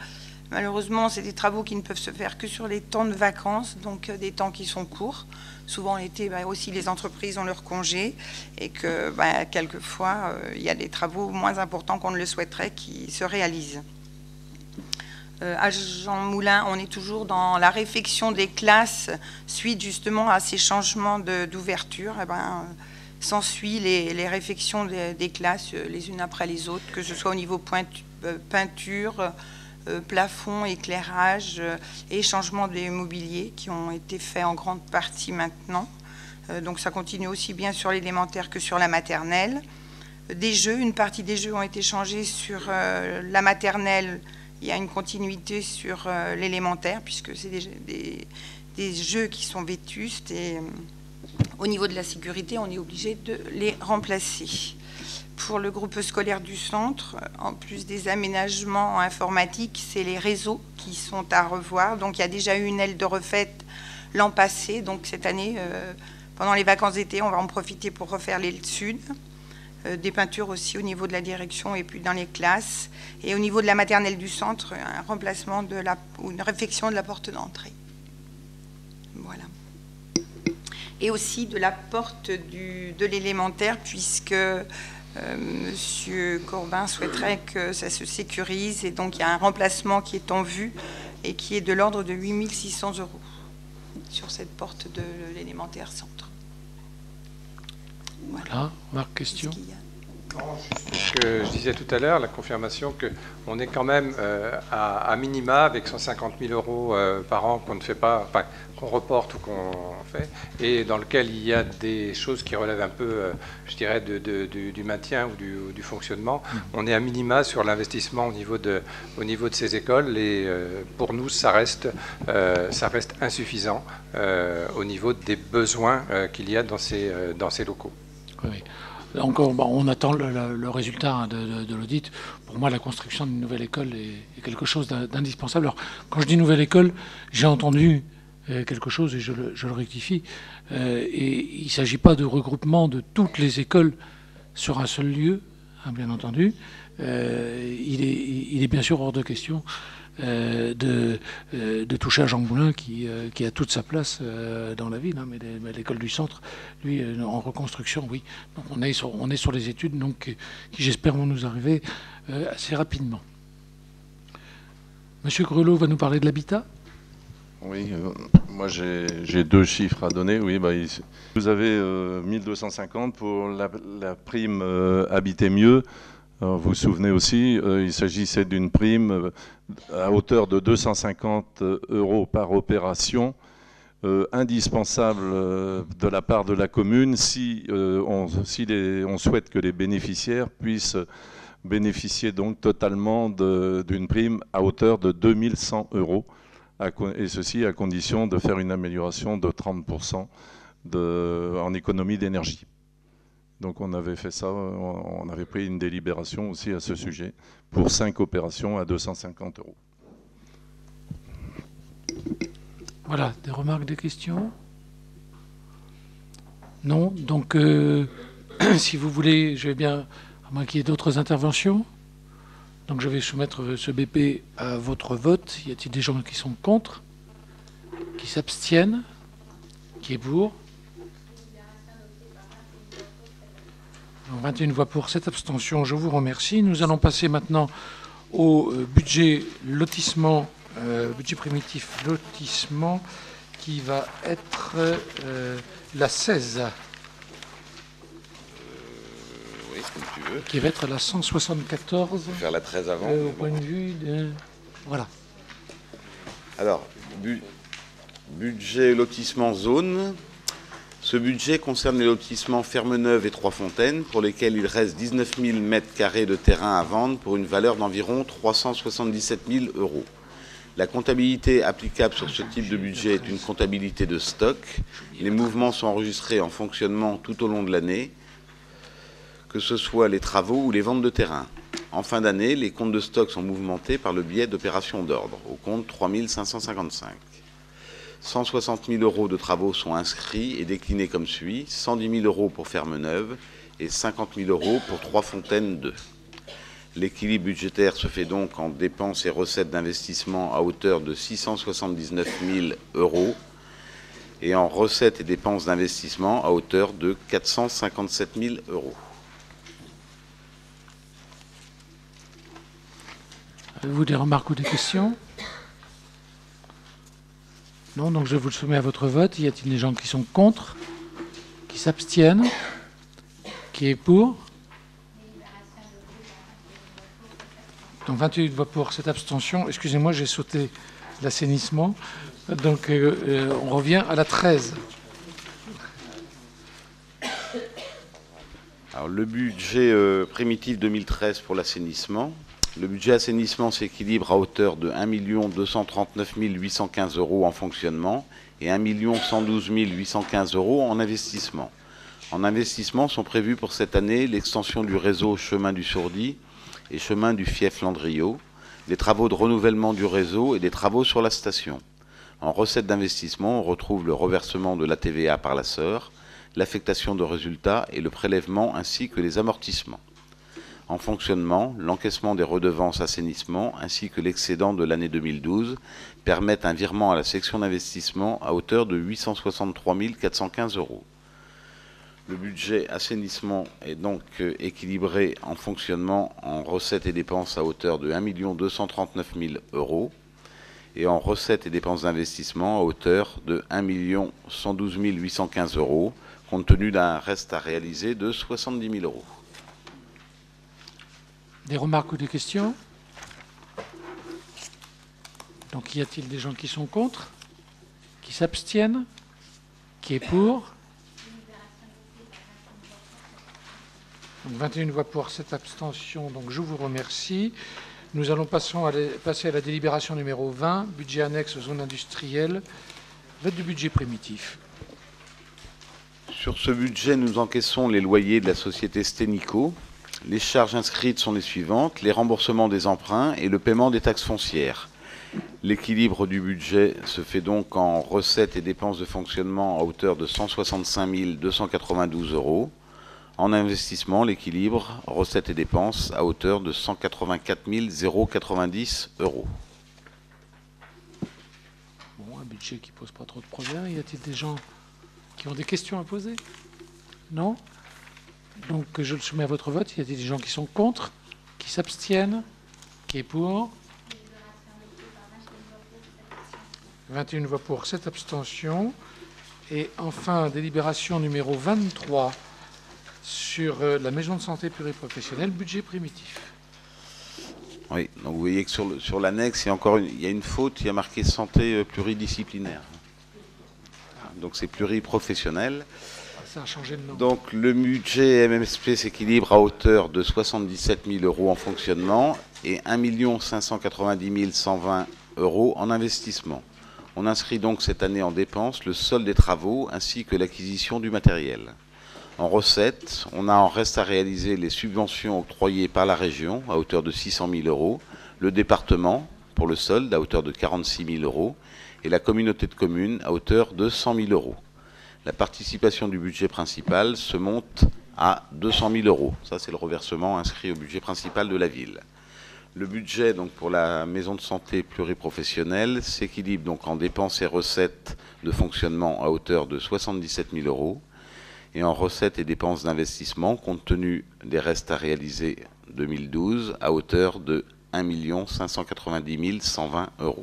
Malheureusement, c'est des travaux qui ne peuvent se faire que sur les temps de vacances, donc des temps qui sont courts. Souvent l'été, aussi les entreprises ont leur congé et que quelquefois, il y a des travaux moins importants qu'on ne le souhaiterait qui se réalisent. À Jean Moulin, on est toujours dans la réfection des classes suite justement à ces changements d'ouverture. S'ensuit les réfections des classes les unes après les autres, que ce soit au niveau peinture, plafond, éclairage et changement des mobiliers qui ont été faits en grande partie maintenant. Donc ça continue aussi bien sur l'élémentaire que sur la maternelle. Des jeux, une partie des jeux ont été changés sur la maternelle. Il y a une continuité sur l'élémentaire puisque c'est des jeux qui sont vétustes et au niveau de la sécurité, on est obligé de les remplacer. Pour le groupe scolaire du centre, en plus des aménagements informatiques, c'est les réseaux qui sont à revoir. Donc il y a déjà eu une aile de refaite l'an passé. Donc cette année, pendant les vacances d'été, on va en profiter pour refaire l'aile sud. Des peintures aussi au niveau de la direction et puis dans les classes. Et au niveau de la maternelle du centre, un remplacement ou une réfection de la porte d'entrée. Voilà. Et aussi de la porte de l'élémentaire, puisque Monsieur Corbin souhaiterait que ça se sécurise. Et donc, il y a un remplacement qui est en vue et qui est de l'ordre de 8 600 € sur cette porte de l'élémentaire centre. Voilà, Marc, question. Ce que je disais tout à l'heure, la confirmation qu'on est quand même à minima avec 150 000 € par an qu'on ne fait pas, enfin, qu'on reporte ou qu'on fait, et dans lequel il y a des choses qui relèvent un peu, je dirais, du maintien ou du fonctionnement. On est à minima sur l'investissement au niveau de ces écoles, et pour nous, ça reste insuffisant au niveau des besoins qu'il y a dans ces locaux. Oui. Encore, on attend le résultat de l'audit. Pour moi, la construction d'une nouvelle école est quelque chose d'indispensable. Alors, quand je dis nouvelle école, j'ai entendu quelque chose et je le rectifie. Et il ne s'agit pas de regroupement de toutes les écoles sur un seul lieu, hein, bien entendu. Il est bien sûr hors de question de toucher à Jean Moulin qui a toute sa place dans la ville, hein, mais l'école du centre, lui, en reconstruction, oui. Donc on est sur les études donc, qui j'espère vont nous arriver assez rapidement. Monsieur Grelot va nous parler de l'habitat. Oui, moi j'ai deux chiffres à donner. Oui, vous avez 1250 pour la prime Habiter mieux. Alors, vous vous souvenez aussi, il s'agissait d'une prime à hauteur de 250 € par opération, indispensable de la part de la commune si on souhaite que les bénéficiaires puissent bénéficier donc totalement d'une prime à hauteur de 2100 €, et ceci à condition de faire une amélioration de 30% en économie d'énergie. Donc on avait fait ça, on avait pris une délibération aussi à ce sujet pour 5 opérations à 250 €. Voilà, des remarques, des questions? Non, donc si vous voulez, je vais bien, à moins qu'il y ait d'autres interventions. Donc je vais soumettre ce BP à votre vote. Y a-t-il des gens qui sont contre? Qui s'abstiennent? Qui est pour? 21 voix pour, 7 abstentions, je vous remercie. Nous allons passer maintenant au budget lotissement, budget primitif lotissement, qui va être la 16. Oui, comme tu veux. Qui va être la 174. On peut faire la 13 avant. Au point de vue de... Voilà. Alors, budget lotissement zone. Ce budget concerne les lotissements Ferme-Neuve et Trois-Fontaines, pour lesquels il reste 19 000 m² de terrain à vendre pour une valeur d'environ 377 000 €. La comptabilité applicable sur ce type de budget est une comptabilité de stock. Les mouvements sont enregistrés en fonctionnement tout au long de l'année, que ce soit les travaux ou les ventes de terrain. En fin d'année, les comptes de stock sont mouvementés par le biais d'opérations d'ordre, au compte 3 555. 160 000 € de travaux sont inscrits et déclinés comme suit: 110 000 € pour Ferme-Neuve et 50 000 € pour Trois-Fontaines 2. L'équilibre budgétaire se fait donc en dépenses et recettes d'investissement à hauteur de 679 000 € et en recettes et dépenses d'investissement à hauteur de 457 000 €. Avez-vous des remarques ou des questions? Non, donc je vous le soumets à votre vote. Y a-t-il des gens qui sont contre, qui s'abstiennent, qui est pour? Donc 28 voix pour, cette abstention. Excusez-moi, j'ai sauté l'assainissement. Donc on revient à la 13. Alors, le budget primitif 2013 pour l'assainissement. Le budget assainissement s'équilibre à hauteur de 1 239 815 € en fonctionnement et 1 112 815 € en investissement. En investissement sont prévus pour cette année l'extension du réseau chemin du Sourdi et chemin du Fief Landriot, des travaux de renouvellement du réseau et des travaux sur la station. En recettes d'investissement, on retrouve le reversement de la TVA par la SEUR, l'affectation de résultats et le prélèvement ainsi que les amortissements. En fonctionnement, l'encaissement des redevances assainissement ainsi que l'excédent de l'année 2012 permettent un virement à la section d'investissement à hauteur de 863 415 €. Le budget assainissement est donc équilibré en fonctionnement en recettes et dépenses à hauteur de 1 239 000 € et en recettes et dépenses d'investissement à hauteur de 1 112 815 €, compte tenu d'un reste à réaliser de 70 000 €. Des remarques ou des questions? Donc y a-t-il des gens qui sont contre, qui s'abstiennent, qui est pour? Donc 21 voix pour, cette abstention, donc je vous remercie. Nous allons passer à la délibération numéro 20, budget annexe zone industrielle, vote du budget primitif. Sur ce budget, nous encaissons les loyers de la société Sténico. Les charges inscrites sont les suivantes: les remboursements des emprunts et le paiement des taxes foncières. L'équilibre du budget se fait donc en recettes et dépenses de fonctionnement à hauteur de 165 292 €. En investissement, l'équilibre, recettes et dépenses à hauteur de 184 090 €. Bon, un budget qui ne pose pas trop de problèmes. Y a-t-il des gens qui ont des questions à poser? Non? Donc je le soumets à votre vote. Y a-t-il des gens qui sont contre, qui s'abstiennent, qui est pour? 21 voix pour, 7 abstentions. Et enfin, délibération numéro 23 sur la maison de santé pluriprofessionnelle, budget primitif. Oui, donc vous voyez que sur l'annexe, il y a une faute, il y a marqué santé pluridisciplinaire. Donc c'est pluriprofessionnel. Ça a changé de nom. Donc le budget MMSP s'équilibre à hauteur de 77 000 € en fonctionnement et 1 590 120 € en investissement. On inscrit donc cette année en dépenses le solde des travaux ainsi que l'acquisition du matériel. En recettes, on a en reste à réaliser les subventions octroyées par la région à hauteur de 600 000 €, le département pour le solde à hauteur de 46 000 € et la communauté de communes à hauteur de 100 000 €. La participation du budget principal se monte à 200 000 €. Ça, c'est le reversement inscrit au budget principal de la ville. Le budget donc, pour la maison de santé pluriprofessionnelle s'équilibre donc en dépenses et recettes de fonctionnement à hauteur de 77 000 € et en recettes et dépenses d'investissement, compte tenu des restes à réaliser 2012, à hauteur de 1 590 120 €.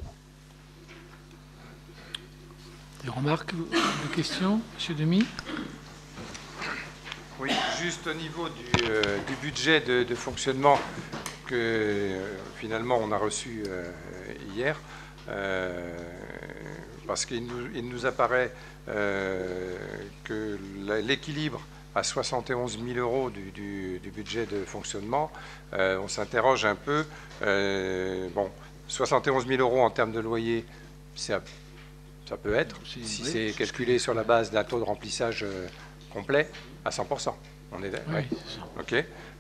Des remarques, des questions, M. Demy? Oui, juste au niveau du budget de fonctionnement que finalement on a reçu hier, parce qu'il nous apparaît que l'équilibre à 71 000 € du budget de fonctionnement, on s'interroge un peu. Bon, 71 000 € en termes de loyer, ça peut être, si c'est calculé sur la base d'un taux de remplissage complet, à 100%. On est oui, OK,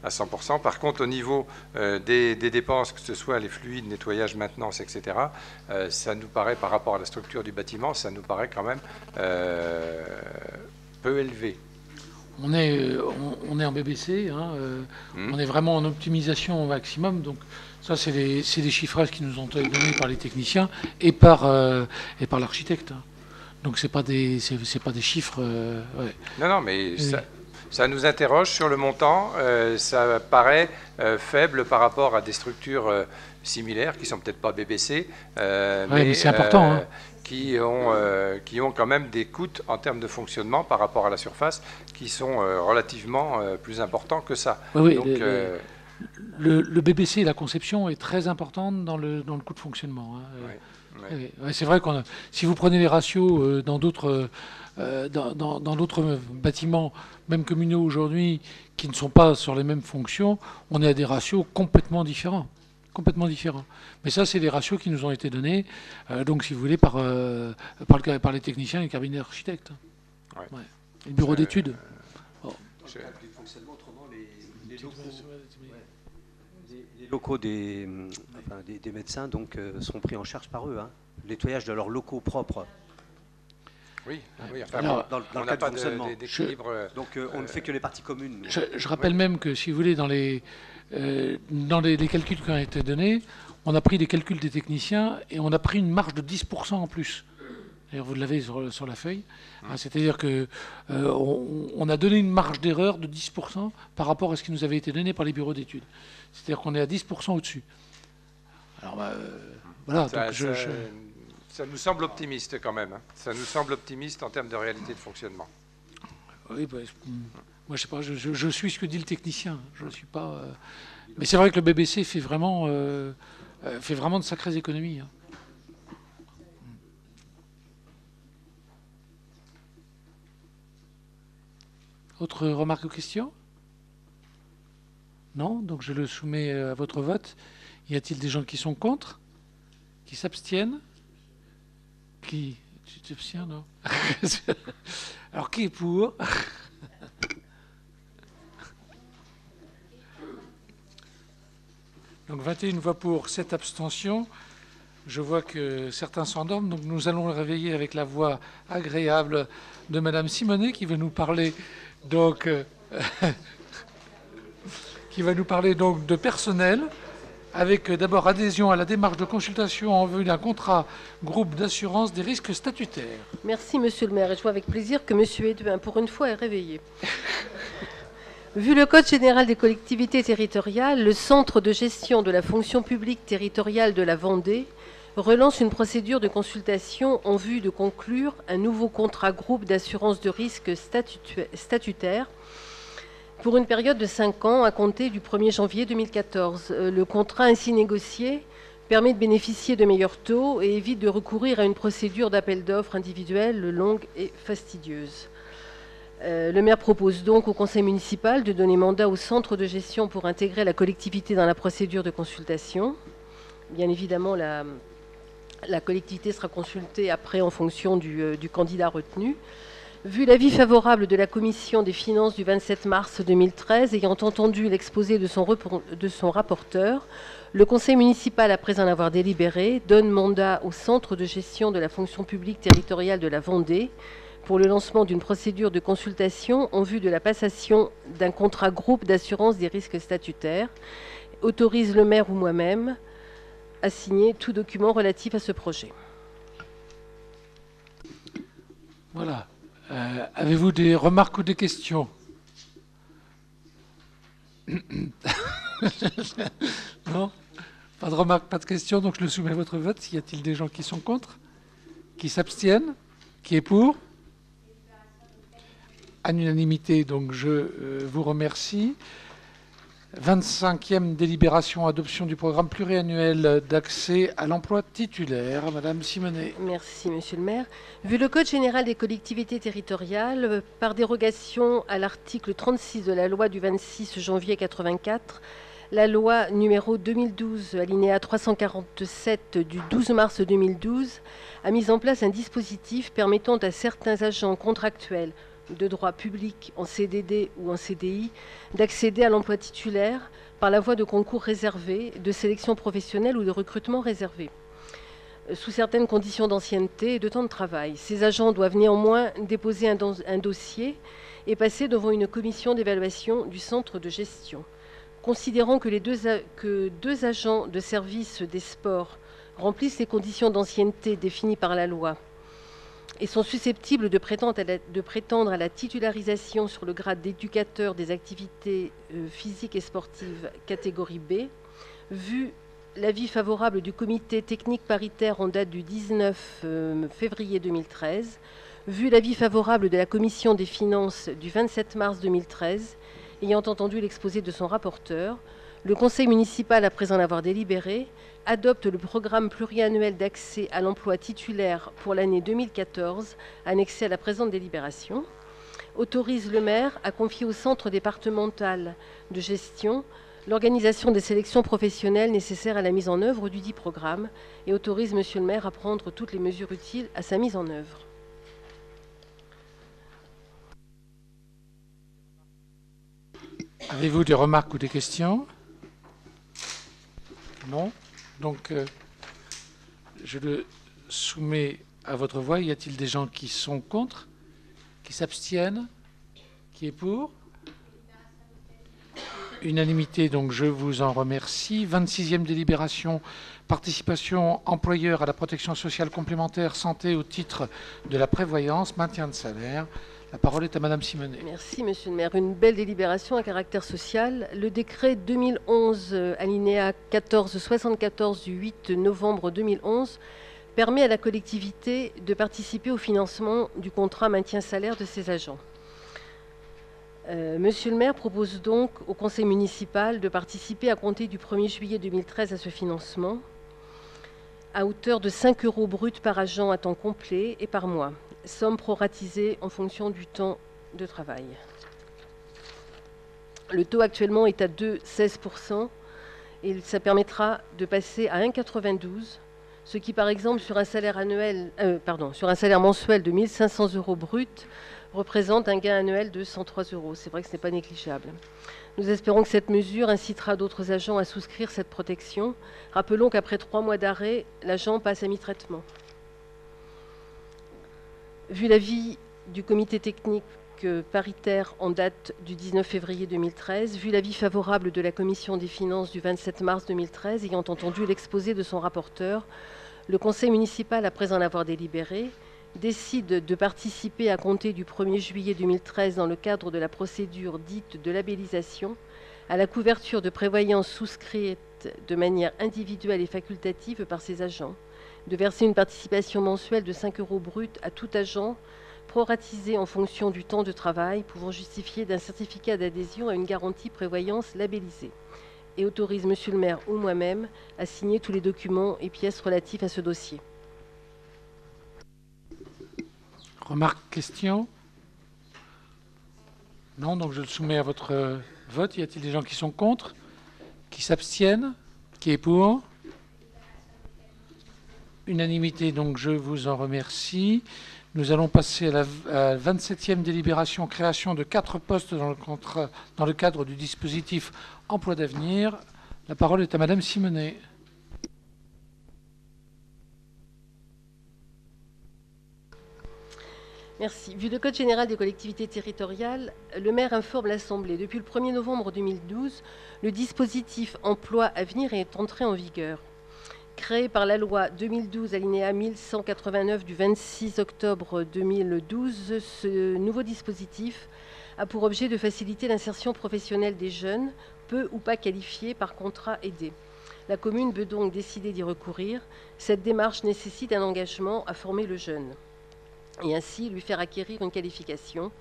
à 100%. Par contre, au niveau des dépenses, que ce soit les fluides, nettoyage, maintenance, etc., ça nous paraît, par rapport à la structure du bâtiment, ça nous paraît quand même peu élevé. On est en BBC, hein, on est vraiment en optimisation au maximum, donc ça c'est des chiffrages qui nous ont été donnés par les techniciens et par l'architecte. Hein. Donc c'est pas des chiffres. Ouais. Non, mais ça nous interroge sur le montant. Ça paraît faible par rapport à des structures similaires qui sont peut-être pas BBC, mais c'est important. Hein. Qui ont quand même des coûts en termes de fonctionnement par rapport à la surface qui sont relativement plus importants que ça. Oui, donc, le BBC, la conception est très importante dans le coût de fonctionnement. Hein. Oui. C'est vrai que si vous prenez les ratios dans d'autres bâtiments, même communaux aujourd'hui, qui ne sont pas sur les mêmes fonctions, on est à des ratios complètement différents. Mais ça, c'est des ratios qui nous ont été donnés, donc si vous voulez, par les techniciens et les cabinets d'architectes. Ouais. Ouais. Et le bureau d'études. Les locaux des médecins donc, sont pris en charge par eux. Hein. Le nettoyage de leurs locaux propres. Oui, enfin, alors, dans le cas de fonctionnement. Donc on ne fait que les parties communes. Je rappelle même que, si vous voulez, dans les calculs qui ont été donnés, on a pris des calculs des techniciens et on a pris une marge de 10% en plus. D'ailleurs, vous l'avez sur la feuille. C'est-à-dire qu'on a donné une marge d'erreur de 10% par rapport à ce qui nous avait été donné par les bureaux d'études. C'est-à-dire qu'on est à 10% au-dessus. Alors, voilà. Ça nous semble optimiste quand même. Hein. Ça nous semble optimiste en termes de réalité de fonctionnement. Oui, moi, je sais pas, je suis ce que dit le technicien. Je ne suis pas. Mais c'est vrai que le BBC fait vraiment de sacrées économies. Hein. Autre remarque ou question? Non? Donc je le soumets à votre vote. Y a-t-il des gens qui sont contre? Qui s'abstiennent? Tu t'abstiens, non? Alors qui est pour? Donc 21 voix pour, 7 abstentions. Je vois que certains s'endorment, donc nous allons le réveiller avec la voix agréable de Madame Simonet qui va nous parler donc de personnel, avec d'abord adhésion à la démarche de consultation en vue d'un contrat groupe d'assurance des risques statutaires. Merci Monsieur le maire, et je vois avec plaisir que Monsieur Edouin, pour une fois, est réveillé. Vu le Code général des collectivités territoriales, le Centre de gestion de la fonction publique territoriale de la Vendée relance une procédure de consultation en vue de conclure un nouveau contrat groupe d'assurance de risque statutaire pour une période de 5 ans à compter du 1er janvier 2014. Le contrat ainsi négocié permet de bénéficier de meilleurs taux et évite de recourir à une procédure d'appel d'offres individuelle longue et fastidieuse. Le maire propose donc au conseil municipal de donner mandat au centre de gestion pour intégrer la collectivité dans la procédure de consultation. Bien évidemment, la collectivité sera consultée après en fonction du candidat retenu. Vu l'avis favorable de la commission des finances du 27 mars 2013, ayant entendu l'exposé de son rapporteur, le conseil municipal, après en avoir délibéré, donne mandat au centre de gestion de la fonction publique territoriale de la Vendée pour le lancement d'une procédure de consultation en vue de la passation d'un contrat groupe d'assurance des risques statutaires, autorise le maire ou moi-même à signer tout document relatif à ce projet. Voilà. Avez-vous des remarques ou des questions? Non? Pas de remarques, pas de questions, donc je le soumets à votre vote. Y a-t-il des gens qui sont contre? Qui s'abstiennent? Qui est pour? À l'unanimité, donc je vous remercie. 25e délibération, adoption du programme pluriannuel d'accès à l'emploi titulaire. Madame Simonet. Merci, Monsieur le maire. Vu le Code général des collectivités territoriales, par dérogation à l'article 36 de la loi du 26 janvier 84, la loi numéro 2012, alinéa 347 du 12 mars 2012, a mis en place un dispositif permettant à certains agents contractuels de droit public en CDD ou en CDI d'accéder à l'emploi titulaire par la voie de concours réservé, de sélection professionnelle ou de recrutement réservé, sous certaines conditions d'ancienneté et de temps de travail. Ces agents doivent néanmoins déposer un dossier et passer devant une commission d'évaluation du centre de gestion. Considérant que deux agents de service des sports remplissent les conditions d'ancienneté définies par la loi et sont susceptibles de prétendre à la titularisation sur le grade d'éducateur des activités physiques et sportives catégorie B, vu l'avis favorable du comité technique paritaire en date du 19 février 2013, vu l'avis favorable de la commission des finances du 27 mars 2013, ayant entendu l'exposé de son rapporteur, le conseil municipal, après en avoir délibéré, adopte le programme pluriannuel d'accès à l'emploi titulaire pour l'année 2014, annexé à la présente délibération, autorise le maire à confier au centre départemental de gestion l'organisation des sélections professionnelles nécessaires à la mise en œuvre du dit programme et autorise Monsieur le maire à prendre toutes les mesures utiles à sa mise en œuvre. Avez-vous des remarques ou des questions? Non. Donc, je le soumets à votre voix. Y a-t-il des gens qui sont contre, qui s'abstiennent, qui est pour? Unanimité, donc je vous en remercie. 26e délibération, participation employeur à la protection sociale complémentaire santé au titre de la prévoyance, maintien de salaire. La parole est à Madame Simonet. Merci, Monsieur le maire. Une belle délibération à caractère social. Le décret 2011, alinéa 1474 du 8 novembre 2011, permet à la collectivité de participer au financement du contrat maintien-salaire de ses agents. Monsieur le maire propose donc au conseil municipal de participer à compter du 1er juillet 2013 à ce financement, à hauteur de 5 € bruts par agent à temps complet et par mois, somme proratisée en fonction du temps de travail. Le taux actuellement est à 2,16% et ça permettra de passer à 1,92, ce qui par exemple sur un salaire mensuel de 1 500 € bruts représente un gain annuel de 103 €. C'est vrai que ce n'est pas négligeable. Nous espérons que cette mesure incitera d'autres agents à souscrire cette protection. Rappelons qu'après 3 mois d'arrêt, l'agent passe à mi-traitement. Vu l'avis du comité technique paritaire en date du 19 février 2013, vu l'avis favorable de la commission des finances du 27 mars 2013, ayant entendu l'exposé de son rapporteur, le conseil municipal, après en avoir délibéré, décide de participer à compter du 1er juillet 2013 dans le cadre de la procédure dite de labellisation à la couverture de prévoyance souscrite de manière individuelle et facultative par ses agents, de verser une participation mensuelle de 5 € bruts à tout agent proratisé en fonction du temps de travail pouvant justifier d'un certificat d'adhésion à une garantie prévoyance labellisée et autorise Monsieur le maire ou moi-même à signer tous les documents et pièces relatifs à ce dossier. Remarques, questions? Non, donc je le soumets à votre vote. Y a-t-il des gens qui sont contre? Qui s'abstiennent? Qui est pour? Unanimité, donc je vous en remercie. Nous allons passer à la 27e délibération, création de 4 postes dans le cadre du dispositif Emploi d'avenir. La parole est à Madame Simonet. Merci. Vu le Code général des collectivités territoriales, le maire informe l'Assemblée. Depuis le 1er novembre 2012, le dispositif Emploi Avenir est entré en vigueur. Créé par la loi 2012, alinéa 1189 du 26 octobre 2012, ce nouveau dispositif a pour objet de faciliter l'insertion professionnelle des jeunes, peu ou pas qualifiés par contrat aidé. La commune peut donc décider d'y recourir. Cette démarche nécessite un engagement à former le jeune. et ainsi lui faire acquérir une qualification.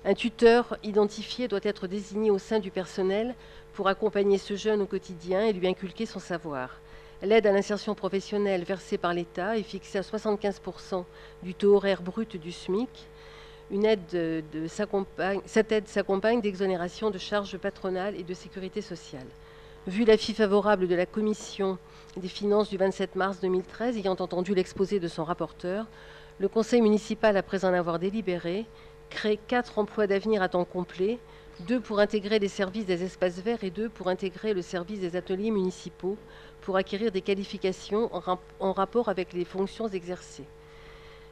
Un tuteur identifié doit être désigné au sein du personnel pour accompagner ce jeune au quotidien et lui inculquer son savoir. L'aide à l'insertion professionnelle versée par l'État est fixée à 75% du taux horaire brut du SMIC. Cette aide s'accompagne d'exonération de charges patronales et de sécurité sociale. Vu l'avis favorable de la Commission des finances du 27 mars 2013, ayant entendu l'exposé de son rapporteur, le Conseil municipal, après en avoir délibéré, crée 4 emplois d'avenir à temps complet, 2 pour intégrer les services des espaces verts et 2 pour intégrer le service des ateliers municipaux pour acquérir des qualifications en rapport avec les fonctions exercées.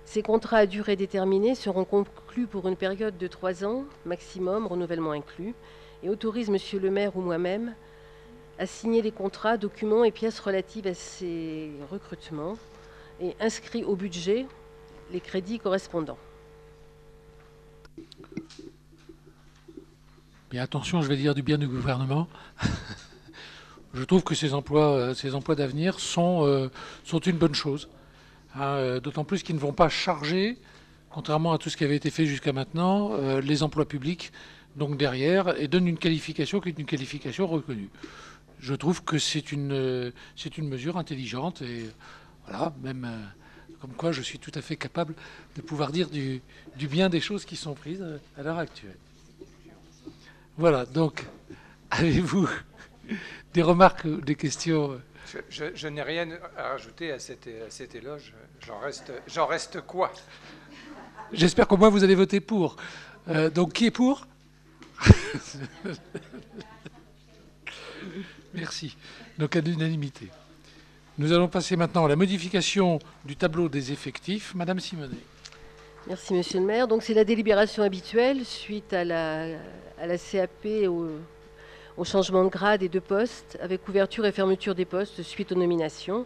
Ces contrats à durée déterminée seront conclus pour une période de 3 ans maximum, renouvellement inclus, et autorisent Monsieur le maire ou moi-même à signer les contrats, documents et pièces relatives à ces recrutements et inscrit au budget les crédits correspondants. Bien, attention, je vais dire du bien du gouvernement. Je trouve que ces emplois d'avenir sont une bonne chose. D'autant plus qu'ils ne vont pas charger, contrairement à tout ce qui avait été fait jusqu'à maintenant, les emplois publics, donc derrière, et donnent une qualification qui est une qualification reconnue. Je trouve que c'est une mesure intelligente et voilà, même comme quoi je suis tout à fait capable de pouvoir dire du bien des choses qui sont prises à l'heure actuelle. Voilà, donc, avez-vous des remarques ou des questions? Je n'ai rien à rajouter à cet éloge. J'en reste quoi? J'espère qu'au moins vous allez voter pour. Donc, qui est pour? Merci. Donc, à l'unanimité. Nous allons passer maintenant à la modification du tableau des effectifs. Madame Simonet. Merci, Monsieur le maire. Donc, c'est la délibération habituelle suite à la CAP, au changement de grade et de poste, avec ouverture et fermeture des postes suite aux nominations.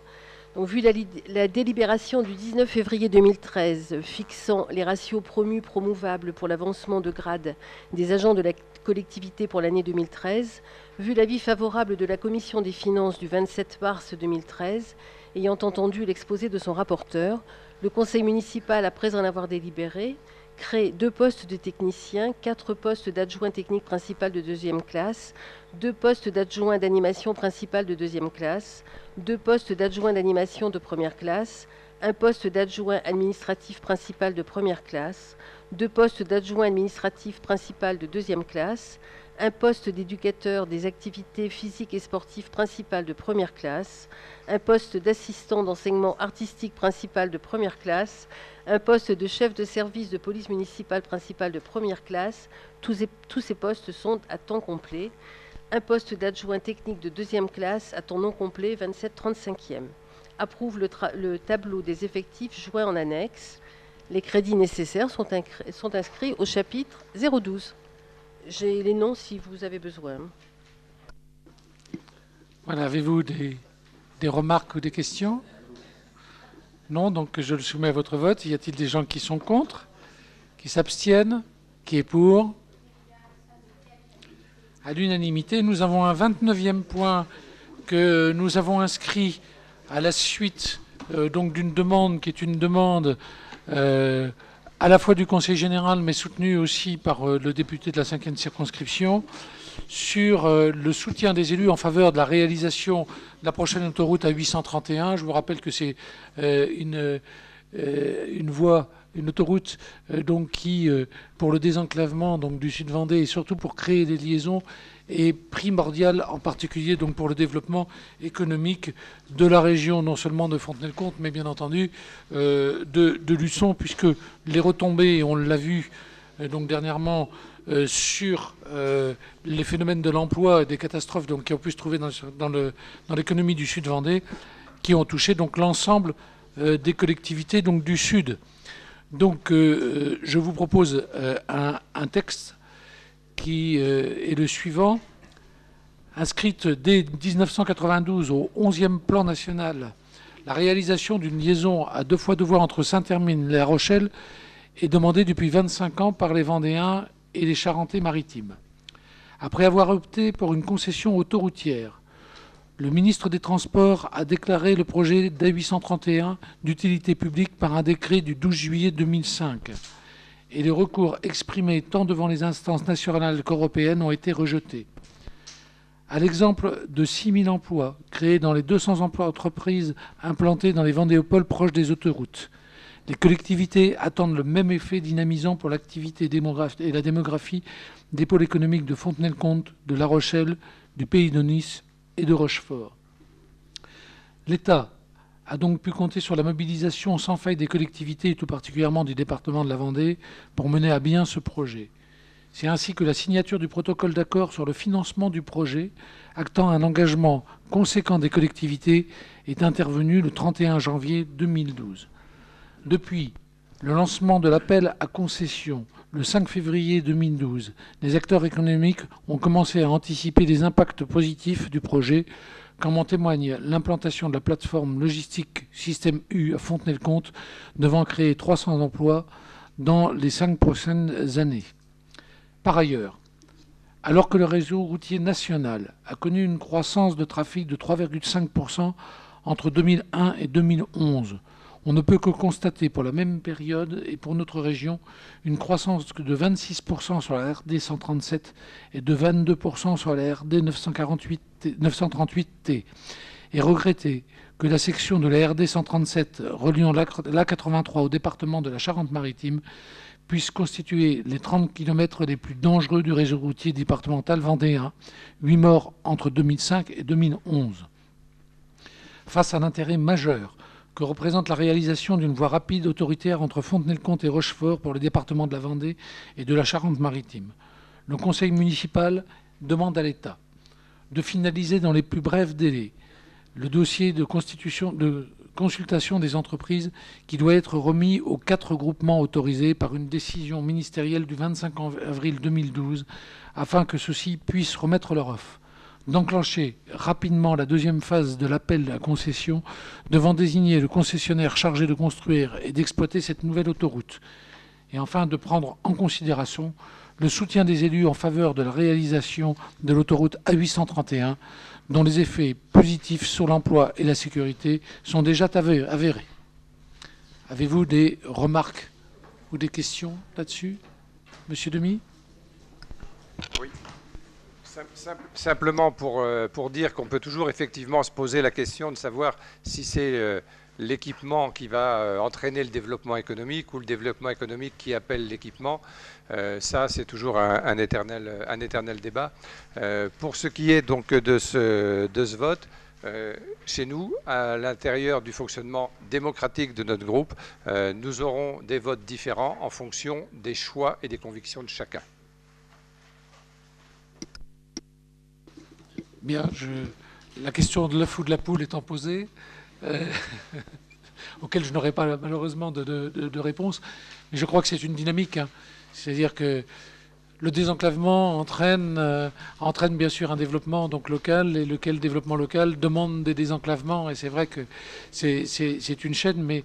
Donc, vu la délibération du 19 février 2013 fixant les ratios promouvables pour l'avancement de grade des agents de la collectivité pour l'année 2013, vu l'avis favorable de la Commission des finances du 27 mars 2013, ayant entendu l'exposé de son rapporteur, le Conseil municipal, après en avoir délibéré, crée 2 postes de techniciens, 4 postes d'adjoint technique principal de 2e classe, 2 postes d'adjoint d'animation principale de 2e classe, 2 postes d'adjoint d'animation de 1re classe, 1 poste d'adjoint administratif principal de 1re classe, 2 postes d'adjoint administratif principal de 2e classe, 1 poste d'éducateur des activités physiques et sportives principales de 1re classe, 1 poste d'assistant d'enseignement artistique principal de 1re classe, 1 poste de chef de service de police municipale principale de 1re classe. Tous ces postes sont à temps complet. 1 poste d'adjoint technique de 2e classe à temps non complet 27-35e. Approuve le tableau des effectifs joints en annexe. Les crédits nécessaires sont inscrits au chapitre 012. J'ai les noms si vous avez besoin. Voilà, avez-vous des remarques ou des questions? Non, donc je le soumets à votre vote. Y a-t-il des gens qui sont contre? Qui s'abstiennent? Qui est pour? À l'unanimité, nous avons un 29e point que nous avons inscrit à la suite donc d'une demande qui est une demande à la fois du Conseil général, mais soutenue aussi par le député de la 5e circonscription, sur le soutien des élus en faveur de la réalisation de la prochaine autoroute à 831. Je vous rappelle que c'est une autoroute donc qui, pour le désenclavement donc du Sud Vendée et surtout pour créer des liaisons, est primordiale, en particulier donc pour le développement économique de la région, non seulement de Fontenay-le-Comte, mais bien entendu de Luçon, puisque les retombées, on l'a vu donc dernièrement, sur les phénomènes de l'emploi et des catastrophes donc, qui ont pu se trouver dans l'économie du Sud Vendée, qui ont touché donc l'ensemble des collectivités donc, du Sud. Donc je vous propose un texte qui est le suivant. Inscrite dès 1992 au 11e plan national, la réalisation d'une liaison à 2 fois 2 voies entre Saint-Hermine et La Rochelle est demandée depuis 25 ans par les Vendéens et les Charentais maritimes. Après avoir opté pour une concession autoroutière, Le ministre des Transports a déclaré le projet d'A831 d'utilité publique par un décret du 12 juillet 2005. Et les recours exprimés tant devant les instances nationales qu'européennes ont été rejetés. À l'exemple de 6 000 emplois créés dans les 200 entreprises implantées dans les vendéopoles proches des autoroutes, les collectivités attendent le même effet dynamisant pour l'activité et la démographie des pôles économiques de Fontenay-le-Comte, de La Rochelle, du Pays de Nice et de Rochefort. L'État a donc pu compter sur la mobilisation sans faille des collectivités et tout particulièrement du département de la Vendée pour mener à bien ce projet. C'est ainsi que la signature du protocole d'accord sur le financement du projet, actant un engagement conséquent des collectivités, est intervenue le 31 janvier 2012. Depuis le lancement de l'appel à concession le 5 février 2012, les acteurs économiques ont commencé à anticiper les impacts positifs du projet, comme en témoigne l'implantation de la plateforme logistique Système U à Fontenay-le-Comte, devant créer 300 emplois dans les 5 prochaines années. Par ailleurs, alors que le réseau routier national a connu une croissance de trafic de 3,5% entre 2001 et 2011, on ne peut que constater pour la même période et pour notre région une croissance de 26% sur la RD 137 et de 22% sur la RD 938T. Et regretter que la section de la RD 137 reliant l'A83 au département de la Charente-Maritime puisse constituer les 30 km les plus dangereux du réseau routier départemental vendéen, 8 morts entre 2005 et 2011. Face à l'intérêt majeur que représente la réalisation d'une voie rapide autoritaire entre Fontenay-le-Comte et Rochefort pour le département de la Vendée et de la Charente-Maritime, le conseil municipal demande à l'État de finaliser dans les plus brefs délais le dossier de consultation des entreprises qui doit être remis aux 4 groupements autorisés par une décision ministérielle du 25 avril 2012 afin que ceux-ci puissent remettre leur offre, d'enclencher rapidement la deuxième phase de l'appel à concession devant désigner le concessionnaire chargé de construire et d'exploiter cette nouvelle autoroute, et enfin de prendre en considération le soutien des élus en faveur de la réalisation de l'autoroute A831, dont les effets positifs sur l'emploi et la sécurité sont déjà avérés. Avez-vous des remarques ou des questions là-dessus, Monsieur Demy? Oui. Simplement pour dire qu'on peut toujours effectivement se poser la question de savoir si c'est l'équipement qui va entraîner le développement économique ou le développement économique qui appelle l'équipement. Ça, c'est toujours un éternel débat. Pour ce qui est donc de ce vote, chez nous, à l'intérieur du fonctionnement démocratique de notre groupe, nous aurons des votes différents en fonction des choix et des convictions de chacun. Bien, la question de l'œuf ou de la poule étant posée, auquel je n'aurai pas malheureusement de réponse, mais je crois que c'est une dynamique. Hein. C'est-à-dire que le désenclavement entraîne bien sûr un développement donc local, et lequel développement local demande des désenclavements, et c'est vrai que c'est une chaîne, mais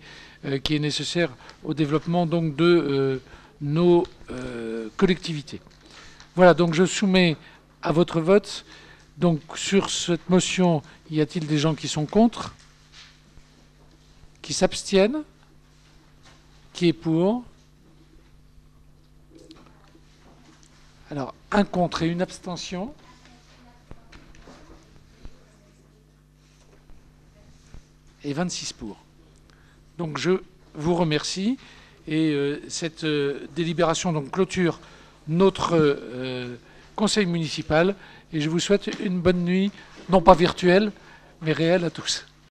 qui est nécessaire au développement donc de nos collectivités. Voilà, donc je soumets à votre vote. Donc sur cette motion, y a-t-il des gens qui sont contre? Qui s'abstiennent? Qui est pour? Alors, un contre et une abstention. Et 26 pour. Donc je vous remercie. Et cette délibération donc clôture notre conseil municipal. Et je vous souhaite une bonne nuit, non pas virtuelle, mais réelle à tous.